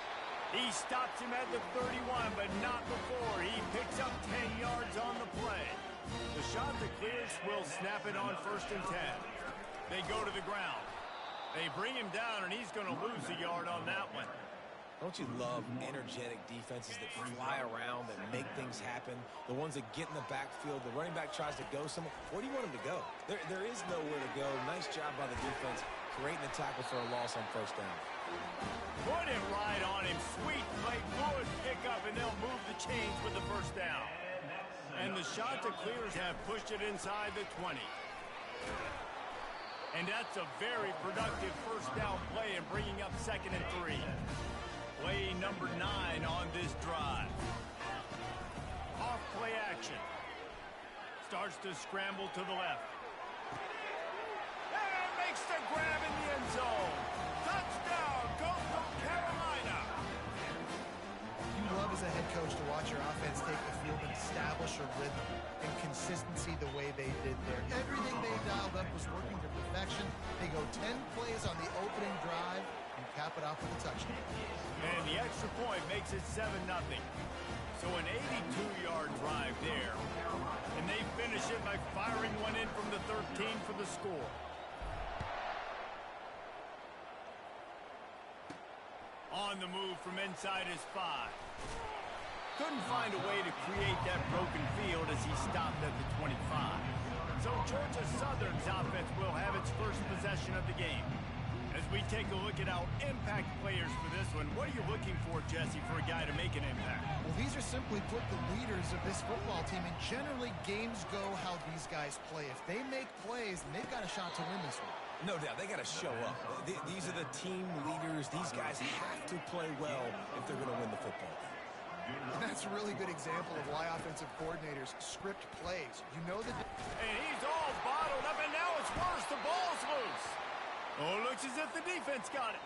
He stops him at the 31, but not before. He picks up 10 yards on the play. The Chanticleers will snap it on 1st and 10. They go to the ground. They bring him down, and he's going to lose a yard on that one. Don't you love energetic defenses that fly around, that make things happen? The ones that get in the backfield, the running back tries to go somewhere. Where do you want him to go? There is nowhere to go. Nice job by the defense, creating the tackle for a loss on first down. Put it right on him. Sweet play, good pickup, and they'll move the chains with the first down. And the Chanticleers have pushed it inside the 20. And that's a very productive first down play and bringing up 2nd and 3. Play number 9 on this drive. Off play action. Starts to scramble to the left. And makes the grab in the end zone. Touchdown, Coastal Carolina. You love as a head coach to watch your offense take the field and establish a rhythm and consistency the way they did there. Everything they dialed up was working to perfection. They go 10 plays on the opening drive and cap it off with a touchdown. And the extra point makes it 7-0. So an 82-yard drive there. And they finish it by firing one in from the 13 for the score. On the move from inside his 5. Couldn't find a way to create that broken field as he stopped at the 25. So Georgia Southern's offense will have its first possession of the game. As we take a look at our impact players for this one, what are you looking for, Jesse, for a guy to make an impact? Well, these are simply put the leaders of this football team, and generally games go how these guys play. If they make plays, then they've got a shot to win this one. No doubt, they got to show up. These are the team leaders. These guys have to play well if they're going to win the football game. And that's a really good example of why offensive coordinators script plays. You know the... And he's all bottled up, and now it's worse. The ball's loose. Oh, looks as if the defense got it.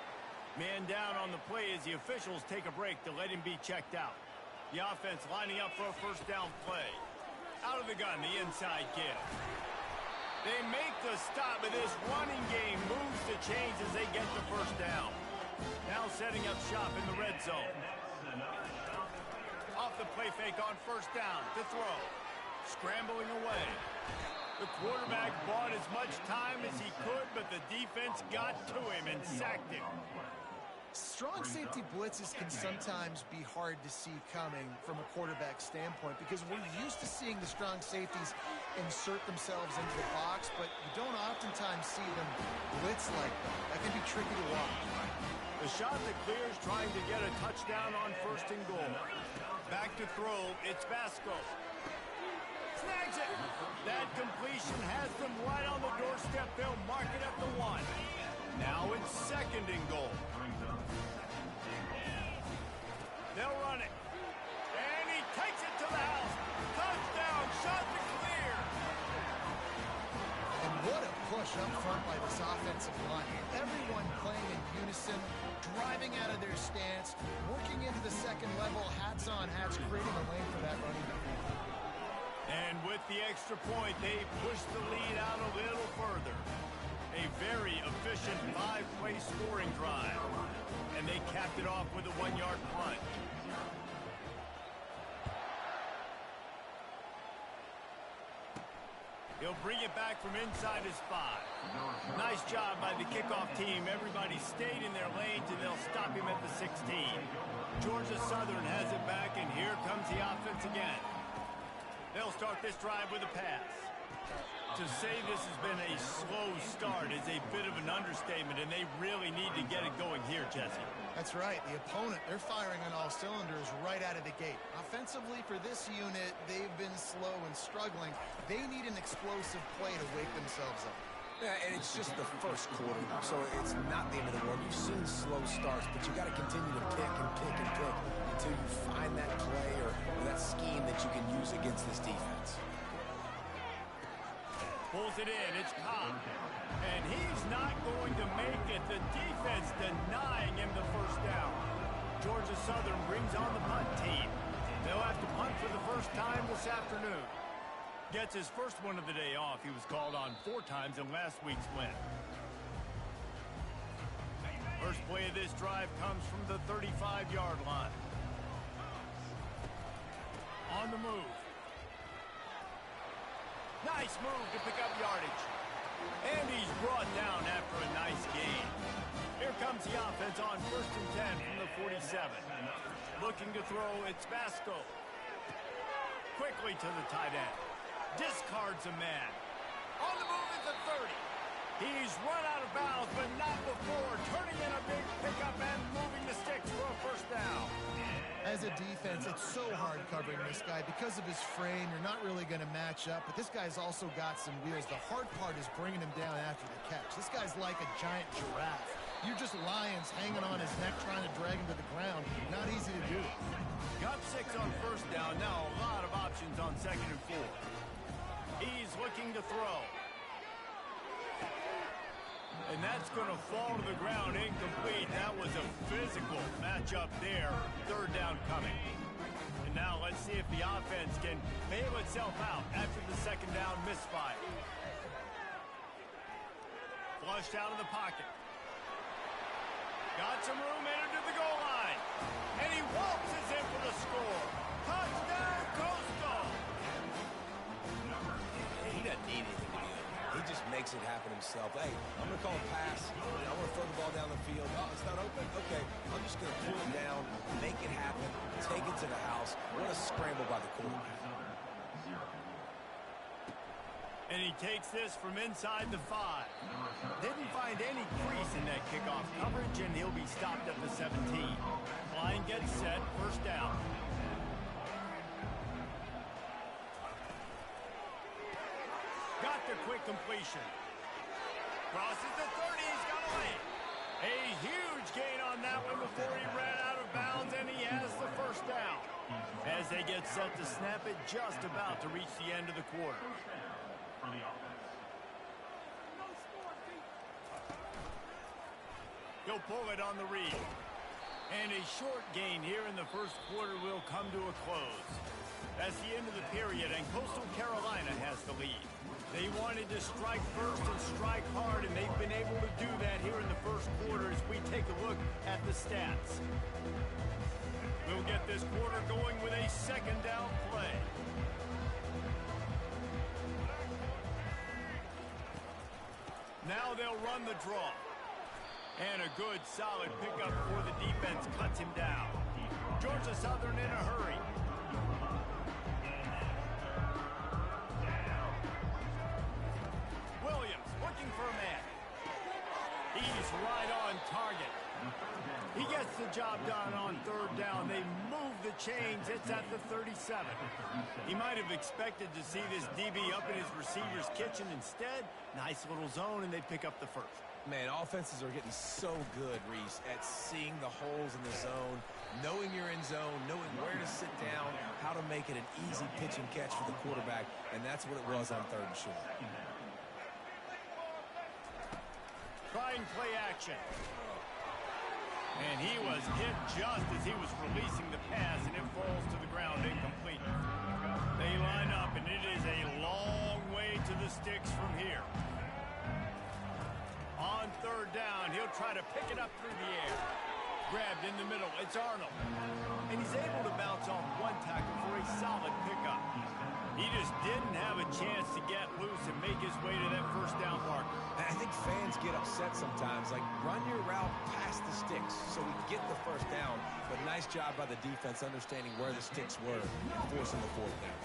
Man down on the play as the officials take a break to let him be checked out. The offense lining up for a first down play. Out of the gun, the inside give. They make the stop, but this running game moves the chains as they get the first down. Now setting up shop in the red zone. Off the play fake on first down to throw. Scrambling away. The quarterback bought as much time as he could, but the defense got to him and sacked him. Strong safety blitzes can sometimes be hard to see coming from a quarterback standpoint because we're used to seeing the strong safeties insert themselves into the box, but you don't oftentimes see them blitz like that. That can be tricky to watch. The shot that clears, trying to get a touchdown on 1st and goal. Back to throw, it's Vasko. Snags it. That completion has them right on the doorstep. They'll mark it at the 1. Now it's 2nd and goal. They'll run it. And he takes it to the house. Touchdown, shot to clear. And what a push up front by this offensive line. Everyone playing in unison, driving out of their stance, working into the 2nd level, hats on hats, creating a lane for that running back. And with the extra point, they push the lead out a little further. A very efficient 5-play scoring drive. And they capped it off with a 1-yard punt. He'll bring it back from inside his 5. Nice job by the kickoff team. Everybody stayed in their lanes, and they'll stop him at the 16. Georgia Southern has it back, and here comes the offense again. They'll start this drive with a pass. To say this has been a slow start is a bit of an understatement, and they really need to get it going here, Jesse. That's right. The opponent, they're firing on all cylinders right out of the gate. Offensively, for this unit, they've been slow and struggling. They need an explosive play to wake themselves up. Yeah, and it's just the 1st quarter, so it's not the end of the world. You've seen slow starts, but you got to continue to pick and pick and pick until you find that play or that scheme that you can use against this defense. Pulls it in, it's Cobb. And he's not going to make it. The defense denying him the 1st down. Georgia Southern brings on the punt team. They'll have to punt for the 1st time this afternoon. Gets his 1st one of the day off. He was called on 4 times in last week's win. First play of this drive comes from the 35-yard line. On the move. Nice move to pick up yardage. And he's brought down after a nice gain. Here comes the offense on 1st and 10 from the 47. Looking to throw, it's Vasko. Quickly to the tight end. Discards a man. On the move is the 30. He's run out of bounds, but not before turning in a big pickup and moving the sticks for a 1st down. As a defense, it's so hard covering this guy. Because of his frame, you're not really going to match up, but this guy's also got some wheels. The hard part is bringing him down after the catch. This guy's like a giant giraffe. You're just lions hanging on his neck trying to drag him to the ground. Not easy to do. Got 6 on 1st down. Now a lot of options on 2nd and 4. He's looking to throw. And that's going to fall to the ground incomplete. That was a physical matchup there. 3rd down coming. And now let's see if the offense can bail itself out after the 2nd down misfire. Flushed out of the pocket. Got some room, entered to the goal line. And he waltzes in for the score. Touchdown, Coastal! He doesn't need anything to do. He just makes it happen himself. Hey, I'm going to call a pass. I'm going to throw the ball down the field. Oh, it's not open? Okay. I'm just going to pull it down, make it happen, take it to the house. What a scramble by the quarterback. And he takes this from inside the 5. Didn't find any crease in that kickoff coverage, and he'll be stopped at the 17. Line gets set, 1st down. Got the quick completion. Crosses the 30, he's got a lane. A huge gain on that one before he ran out of bounds, and he has the 1st down. As they get set to snap it, just about to reach the end of the quarter. He'll pull it on the read. And a short gain here in the 1st quarter will come to a close. That's the end of the period, and Coastal Carolina has the lead. They wanted to strike first and strike hard, and they've been able to do that here in the 1st quarter as we take a look at the stats. We'll get this quarter going with a 2nd down play. Now they'll run the draw. And a good, solid pickup before the defense cuts him down. Georgia Southern in a hurry. Williams looking for a man. He's right on target. He gets the job done on third down. They move the chains. It's at the 37. He might have expected to see this DB up in his receiver's kitchen. Instead, nice little zone, and they pick up the first. Man, offenses are getting so good, Reese, at seeing the holes in the zone, knowing you're in zone, knowing where to sit down, how to make it an easy pitch and catch for the quarterback, and that's what it was on third and short. Trying play action. And he was hit just as he was releasing the pass, and it falls to the ground incomplete. They line up, and it is a long way to the sticks from here. On third down, he'll try to pick it up through the air. Grabbed in the middle, it's Arnold. And he's able to bounce off one tackle for a solid pickup. He just didn't have a chance to get loose and make his way to that first down marker. I think fans get upset sometimes, like run your route past the sticks so we get the first down. But nice job by the defense understanding where the sticks were, forcing the fourth down.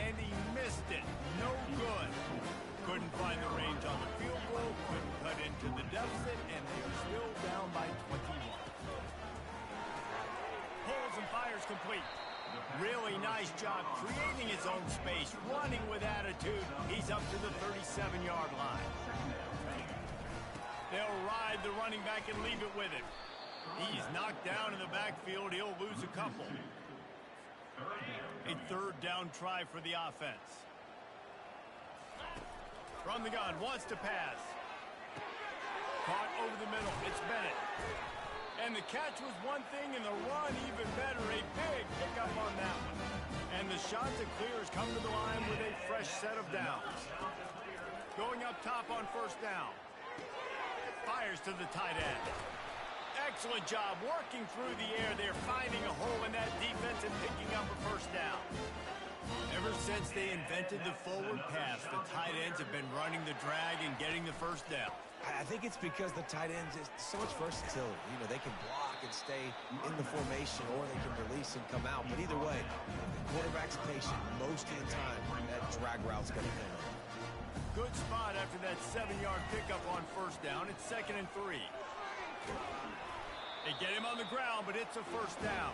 And he missed it. No good. Couldn't find the range on the field goal, couldn't cut into the deficit, and they are still down by 21. Pulls and fires complete. Really nice job creating his own space, running with attitude. He's up to the 37-yard line. They'll ride the running back and leave it with him. He's knocked down in the backfield. He'll lose a couple. A third down try for the offense. From the gun, wants to pass. Caught over the middle. It's Bennett. And the catch was one thing, and the run even better. A big pickup on that one. And the shot to clear has come to the line with a fresh set of downs. Going up top on first down. Fires to the tight end. Excellent job working through the air. They're finding a hole in that defense and picking up a first down. Ever since they invented the forward pass, the tight ends have been running the drag and getting the first down. I think it's because the tight ends is so much versatility. You know, they can block and stay in the formation, or they can release and come out. But either way, the quarterback's patient most of the time. That drag route's going to come in. Good spot after that 7-yard pickup on first down. It's 2nd and 3. They get him on the ground, but it's a first down.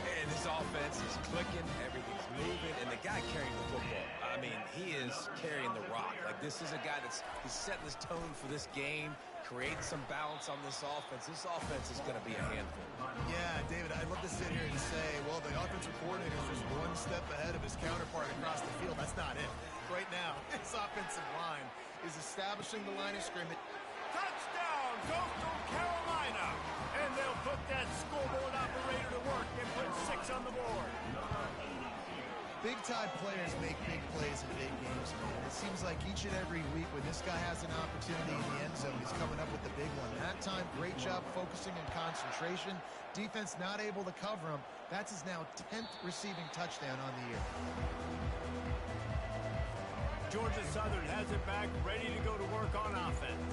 And this offense is clicking, everything's moving, and the guy carrying the football, I mean, he is carrying the rock. Like, this is a guy he's setting this tone for this game, creating some balance on this offense. This offense is going to be a handful. Yeah, David, I'd love to sit here and say, well, the offensive coordinator is just one step ahead of his counterpart across the field. That's not it. Right now, his offensive line is establishing the line of scrimmage. Touchdown, Coastal Carolina! And they'll put that scoreboard operator to work and put 6 on the board. Big-time players make big plays in big games, man. It seems like each and every week when this guy has an opportunity in the end zone, he's coming up with the big one. That time, great job focusing and concentration. Defense not able to cover him. That's his now 10th receiving touchdown on the year. Georgia Southern has it back, ready to go to work on offense.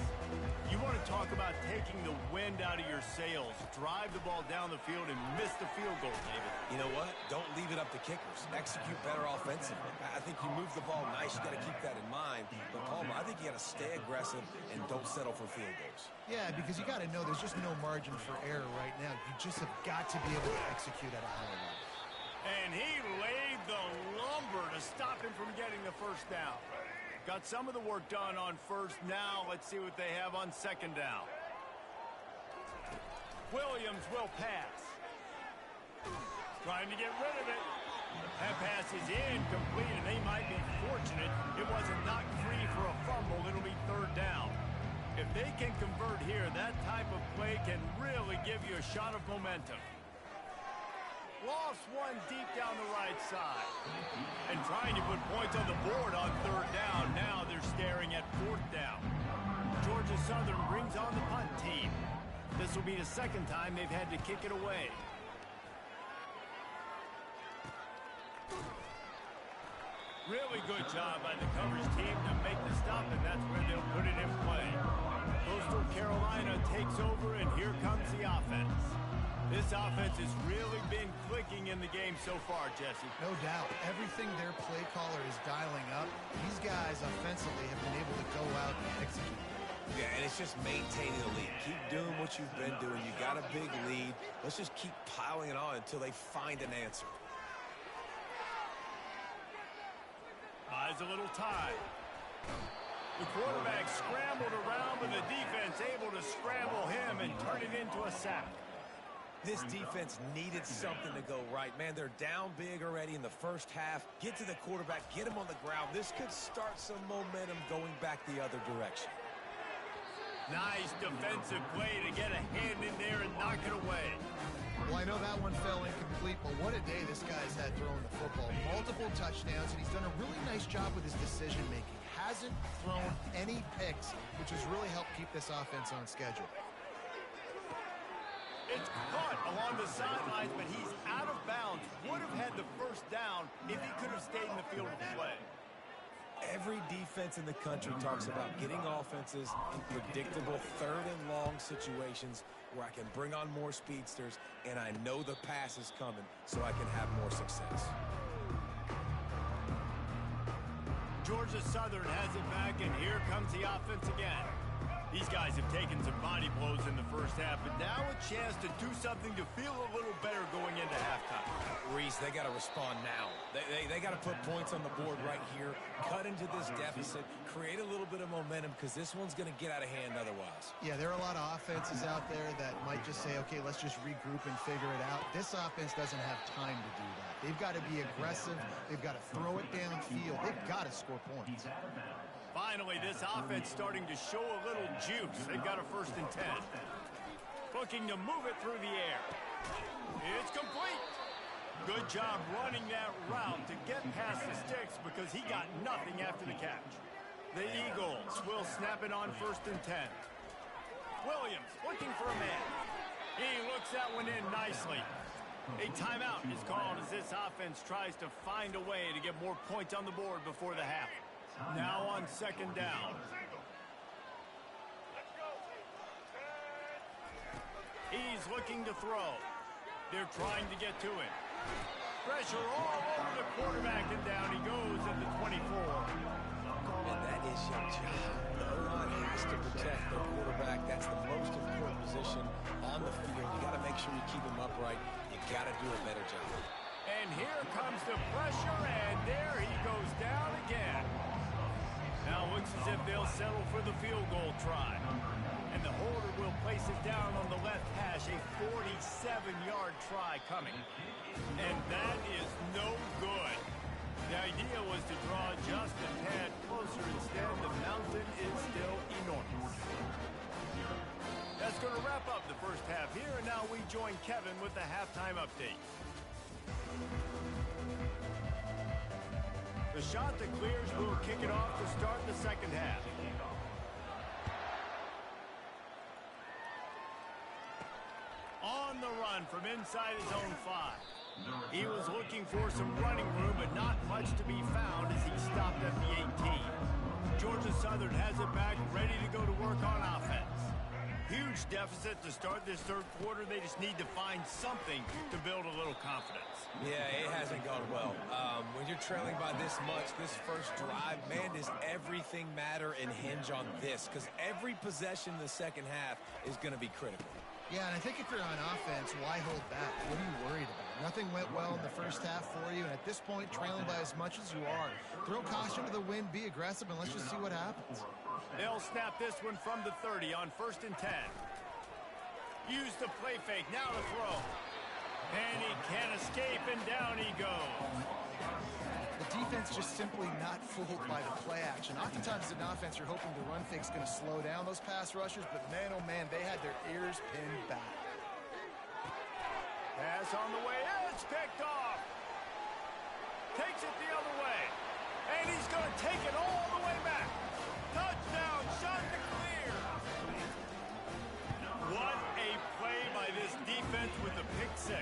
You want to talk about taking the wind out of your sails. Drive the ball down the field and miss the field goal, David. You know what? Don't leave it up to kickers. Execute better offensively. I think you move the ball nice. You got to keep that in mind. But, Palmer, I think you got to stay aggressive and don't settle for field goals. Yeah, because you got to know there's just no margin for error right now. You just have got to be able to execute at a higher level. And he laid the lumber to stop him from getting the first down. Got some of the work done on first. Now let's see what they have on second down. Williams will pass. Trying to get rid of it. That pass is incomplete, and they might be fortunate it wasn't knocked free for a fumble. It'll be third down. If they can convert here, that type of play can really give you a shot of momentum. Lost one deep down the right side. And trying to put points on the board on third down. Now they're staring at fourth down. Georgia Southern brings on the punt team. This will be the second time they've had to kick it away. Really good job by the coverage team to make the stop, and that's where they'll put it in play. Coastal Carolina takes over, and here comes the offense. This offense has really been clicking in the game so far, Jesse. No doubt. Everything their play caller is dialing up, these guys offensively have been able to go out and execute. Yeah, and it's just maintaining the lead. Keep doing what you've been doing. You got a big lead. Let's just keep piling it on until they find an answer. Buys a little time. The quarterback scrambled around, but the defense able to scramble him and turn it into a sack. This defense needed something to go right. Man, they're down big already in the first half. Get to the quarterback, get him on the ground. This could start some momentum going back the other direction. Nice defensive play to get a hand in there and knock it away. Well, I know that one fell incomplete, but what a day this guy's had throwing the football. Multiple touchdowns, and he's done a really nice job with his decision-making. Hasn't thrown any picks, which has really helped keep this offense on schedule. It's caught along the sidelines, but he's out of bounds. Would have had the first down if he could have stayed in the field of play. Every defense in the country talks about getting offenses in predictable third and long situations where I can bring on more speedsters and I know the pass is coming so I can have more success. Georgia Southern has it back, and here comes the offense again. These guys have taken some body blows in the first half, but now a chance to do something to feel a little better going into halftime. Reese, they got to respond now. They got to put points on the board right here, cut into this deficit, create a little bit of momentum because this one's going to get out of hand otherwise. Yeah, there are a lot of offenses out there that might just say, okay, let's just regroup and figure it out. This offense doesn't have time to do that. They've got to be aggressive. They've got to throw it downfield. They've got to score points. Finally, this offense starting to show a little juice. They've got a 1st and 10. Looking to move it through the air. It's complete. Good job running that route to get past the sticks because he got nothing after the catch. The Eagles will snap it on 1st and 10. Williams looking for a man. He looks that one in nicely. A timeout is called as this offense tries to find a way to get more points on the board before the half. Now on 2nd down. He's looking to throw. They're trying to get to him. Pressure all over the quarterback, and down he goes at the 24. And that is your job. The O-line has to protect their quarterback. That's the most important position on the field. You got to make sure you keep him upright. You got to do a better job. And here comes the pressure, and there he goes down again. Now looks as if they'll settle for the field goal try. And the holder will place it down on the left hash, a 47-yard try coming. And that is no good. The idea was to draw just a tad closer. Instead, the mountain is still enormous. That's going to wrap up the first half here, and now we join Kevin with the halftime update. The shot that clears will kick it off to start the 2nd half. On the run from inside his own 5. He was looking for some running room, but not much to be found as he stopped at the 18. Georgia Southern has it back, ready to go to work on offense. Huge deficit to start this 3rd quarter. They just need to find something to build a little confidence. Yeah, it hasn't gone well. When you're trailing by this much, this first drive, man, does everything matter and hinge on this? Because every possession in the 2nd half is going to be critical. Yeah, and I think if you're on offense, why hold back? What are you worried about? Nothing went well in the first half for you, and at this point, trailing by as much as you are. Throw caution to the wind, be aggressive, and let's just see what happens. They'll snap this one from the 30 on 1st and 10. Use the play fake, now to throw. And he can't escape, and down he goes. The defense just simply not fooled by the play action. Oftentimes, as an offense, you're hoping the run fake's going to slow down those pass rushers, but man, oh man, they had their ears pinned back. Pass on the way, it's picked off. Takes it the other way. And he's going to take it all the way back. Touchdown, shot to clear. What a play by this defense with the pick 6.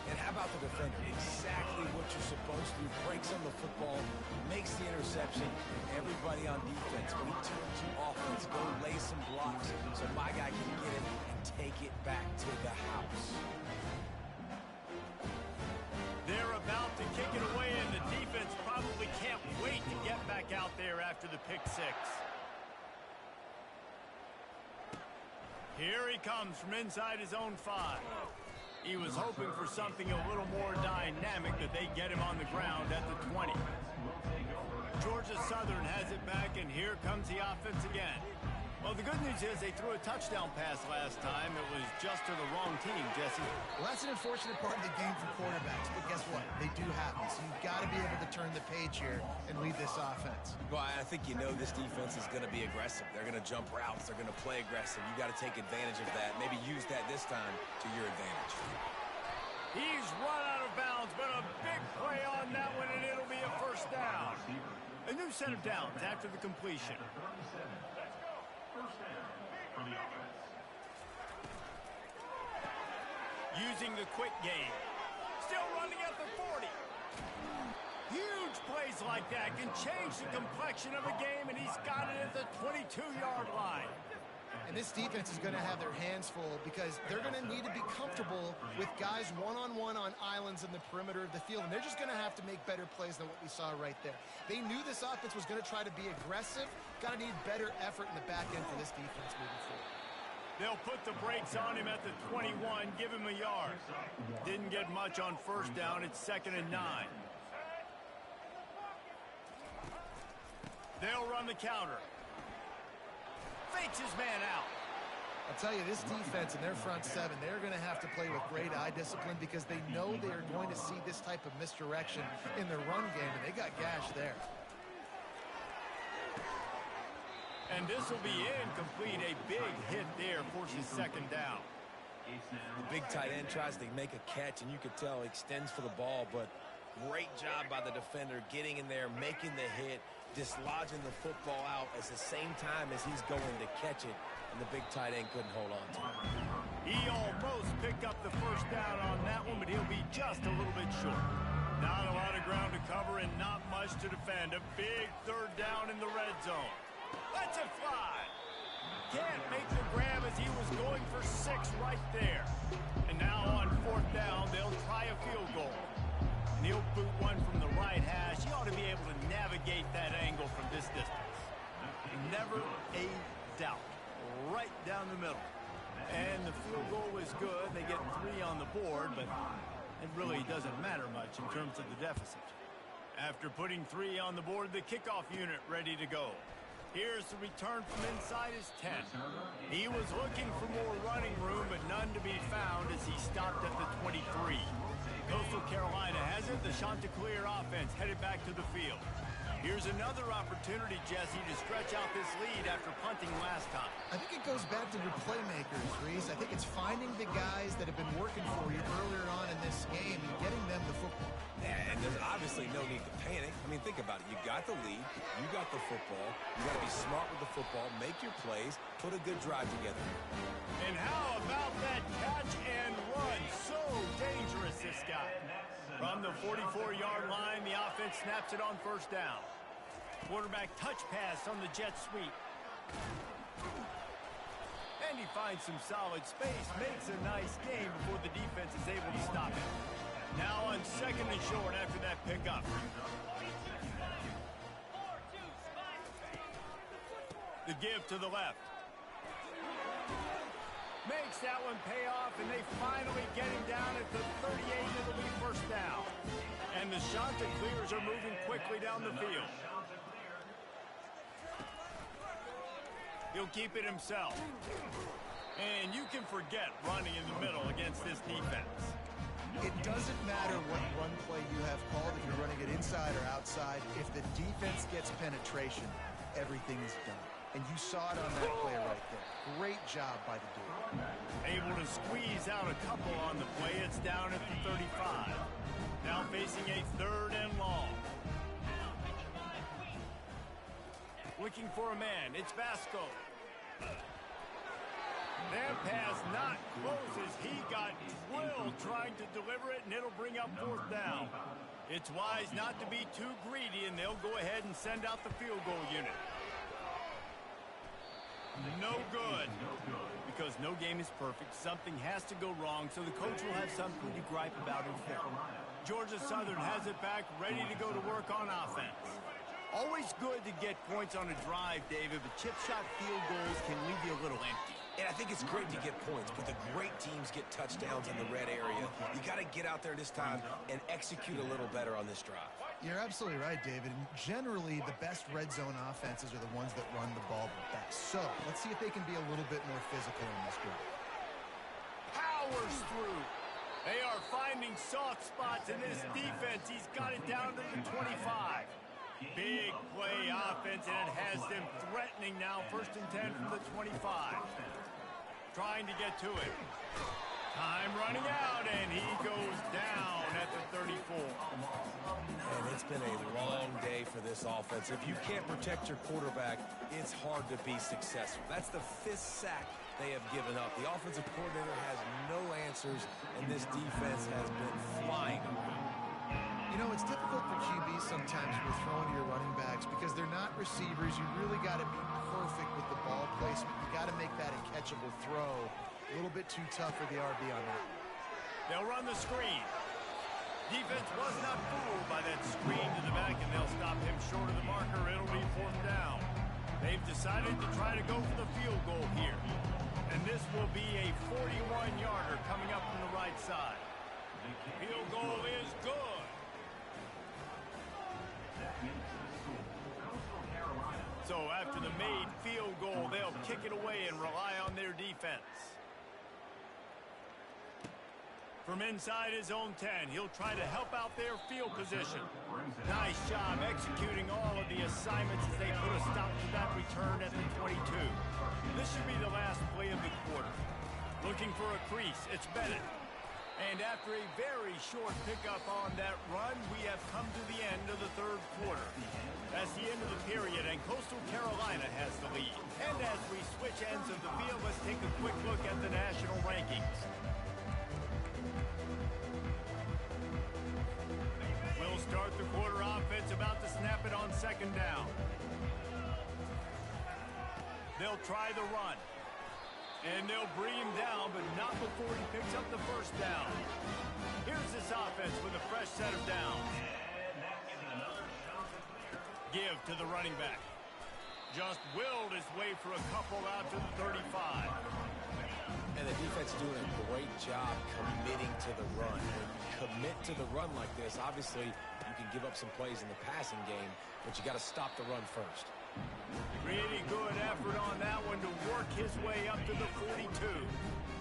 And how about the defender? Exactly what you're supposed to do. Breaks on the football, makes the interception. money on defense, but he turned to offense. Go lay some blocks so my guy can get it and take it back to the house. They're about to kick it away, and the defense probably can't wait to get back out there after the pick six. Here he comes from inside his own 5. He was hoping for something a little more dynamic, that they get him on the ground at the 20. Georgia Southern has it back, and here comes the offense again. Well, the good news is they threw a touchdown pass last time. It was just to the wrong team, Jesse. Well, that's an unfortunate part of the game for quarterbacks, but guess what? They do happen, so you've got to be able to turn the page here and lead this offense. Well, I think you know this defense is going to be aggressive. They're going to jump routes. They're going to play aggressive. You got to take advantage of that. Maybe use that this time to your advantage. He's run out of bounds, but a big play on that one, and it'll be a first down. A new set of downs after the completion. First down for the offense. Using the quick game. Still running at the 40. Huge plays like that can change the complexion of a game, and he's got it at the 22-yard line. And this defense is going to have their hands full because they're going to need to be comfortable with guys one-on-one on islands in the perimeter of the field. And they're just going to have to make better plays than what we saw right there. They knew this offense was going to try to be aggressive. Got to need better effort in the back end for this defense moving forward. They'll put the brakes on him at the 21, give him a yard. Didn't get much on first down. It's 2nd and 9. They'll run the counter. Fakes his man out. I'll tell you, this defense and their front 7, they're going to have to play with great eye discipline because they know they are going to see this type of misdirection in their run game, and they got gash there. And this will be incomplete. A big hit there forces 2nd down. The big tight end tries to make a catch, and you could tell he extends for the ball, but great job by the defender getting in there, making the hit, dislodging the football out at the same time as he's going to catch it, and the big tight end couldn't hold on to it. He almost picked up the first down on that one, but he'll be just a little bit short. Not a lot of ground to cover and not much to defend. A big 3rd down in the red zone. Let's it fly. Can't make the grab as he was going for 6 right there. And now on 4th down, they'll try a field goal. And he'll boot one from the right hash. He ought to be able to navigate that angle from this distance. Never a doubt. Right down the middle. And the field goal is good. They get 3 on the board, but it really doesn't matter much in terms of the deficit. After putting 3 on the board, the kickoff unit ready to go. Here's the return from inside his 10. He was looking for more running room, but none to be found as he stopped at the 23. Coastal Carolina has it. The Chanticleer offense headed back to the field. Here's another opportunity, Jesse, to stretch out this lead after punting last time. I think it goes back to your playmakers, Reese. I think it's finding the guys that have been working for you earlier on in this game and getting them the football. Yeah, and there's obviously no need to panic. I mean, think about it. You got the lead. You got the football. You got to be smart with the football. Make your plays. Put a good drive together. And how about that catch and run? So dangerous, this guy. From the 44-yard line, the offense snaps it on 1st down. Quarterback touch pass on the jet sweep. And he finds some solid space, makes a nice game before the defense is able to stop it. Now on 2nd and short after that pickup. The give to the left. Makes that one pay off, and they finally get him down at the 38. It'll be 1st down. And the Chanticleers are moving quickly down the field. He'll keep it himself. And you can forget running in the middle against this defense. It doesn't matter what run play you have called, if you're running it inside or outside. If the defense gets penetration, everything is done. And you saw it on that play right there. Great job by the dude. Able to squeeze out a couple on the play. It's down at the 35. Now facing a 3rd and long. Looking for a man. It's Vasko. That pass not close as he got drilled trying to deliver it, and it'll bring up 4th down. It's wise not to be too greedy, and they'll go ahead and send out the field goal unit. No game is perfect. Something has to go wrong, so the coach will have something to gripe about in film. Georgia Southern has it back, ready to go to work on offense. Always good to get points on a drive, David, but chip shot field goals can leave you a little empty. And I think it's great to get points, but the great teams get touchdowns in the red area. You got to get out there this time and execute a little better on this drive. You're absolutely right, David. And generally, the best red zone offenses are the ones that run the ball the best. So let's see if they can be a little bit more physical in this drive. Powers through. They are finding soft spots in this defense. He's got it down to the 25. Big play offense, and it has them threatening now. 1st and 10 from the 25. Trying to get to it. Time running out, and he goes down at the 34. And it's been a long day for this offense. If you can't protect your quarterback, it's hard to be successful. That's the 5th sack they have given up. The offensive coordinator has no answers, and this defense has been flying around. You know, it's difficult for QBs sometimes with throwing to your running backs because they're not receivers. You really got to be perfect with the ball placement. You got to make that a catchable throw. A little bit too tough for the RB on that. They'll run the screen. Defense was not fooled by that screen to the back, and they'll stop him short of the marker. It'll be 4th down. They've decided to try to go for the field goal here. And this will be a 41-yarder coming up from the right side. Field goal is good. So after the made field goal, they'll kick it away and rely on their defense. From inside his own 10, he'll try to help out their field position. Nice job executing all of the assignments as they put a stop to that return at the 22. This should be the last play of the quarter. Looking for a crease, it's Bennett. And after a very short pickup on that run, we have come to the end of the 3rd quarter. That's the end of the period, and Coastal Carolina has the lead. And as we switch ends of the field, let's take a quick look at the national rankings. We'll start the quarter offense about to snap it on 2nd down. They'll try the run. And they'll bring him down, but not before he picks up the 1st down. Here's this offense with a fresh set of downs. Give to the running back. Just willed his way for a couple out to the 35. And the defense doing a great job committing to the run. When you commit to the run like this, obviously you can give up some plays in the passing game, but you got to stop the run first. Really good effort on that one to work his way up to the 42.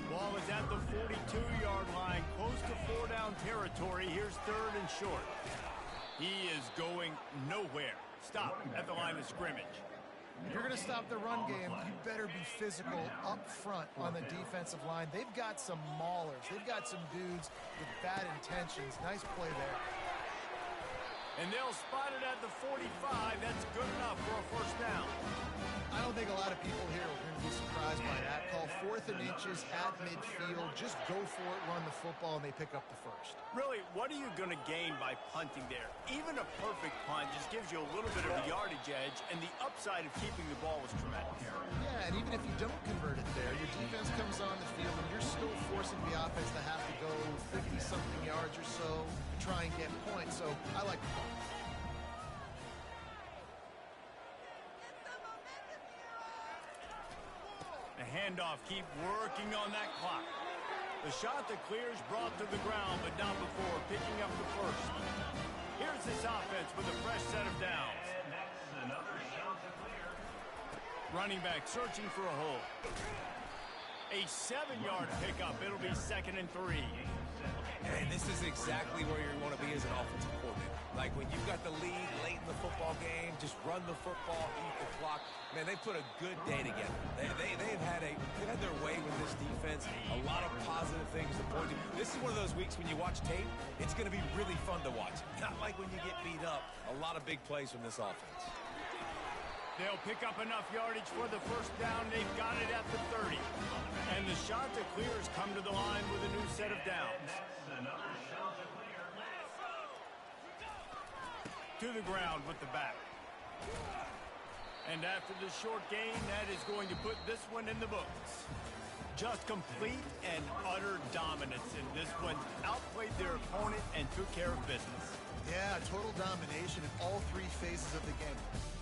Ball is at the 42-yard line, close to 4-down territory. Here's 3rd and short. He is going nowhere. Stop at the line of scrimmage. If you're going to stop the run game, you better be physical up front on the defensive line. They've got some maulers. They've got some dudes with bad intentions. Nice play there. And they'll spot it at the 45. That's good enough for a 1st down. I don't think a lot of people here are going to be surprised by that call. 4th and inches at midfield. Just go for it, run the football, and they pick up the 1st. Really, what are you going to gain by punting there? Even a perfect punt just gives you a little bit of a yardage edge, and the upside of keeping the ball is tremendous. Yeah, and even if you don't convert it there, your defense comes on the field, and you're still forcing the offense to have to go 50-something yards or so to try and get points. So I like the punt. The handoff, keep working on that clock. The shot that clears brought to the ground, but not before picking up the 1st. Here's this offense with a fresh set of downs. Running back searching for a hole. A 7-yard pickup. It'll be 2nd and 3. And this is exactly where you want to be as an offensive coordinator. Like when you've got the lead late in the football game, just run the football, eat the clock. Man, they put a good day together. They've had their way with this defense. A lot of positive things to point to. This is one of those weeks when you watch tape, it's going to be really fun to watch. Not like when you get beat up. A lot of big plays from this offense. They'll pick up enough yardage for the 1st down. They've got it at the 30. And the shot to clear has come to the line with a new set of downs. To the ground with the back. And after the short gain, that is going to put this one in the books. Just complete and utter dominance in this one. Outplayed their opponent and took care of business. Yeah, total domination in all three phases of the game.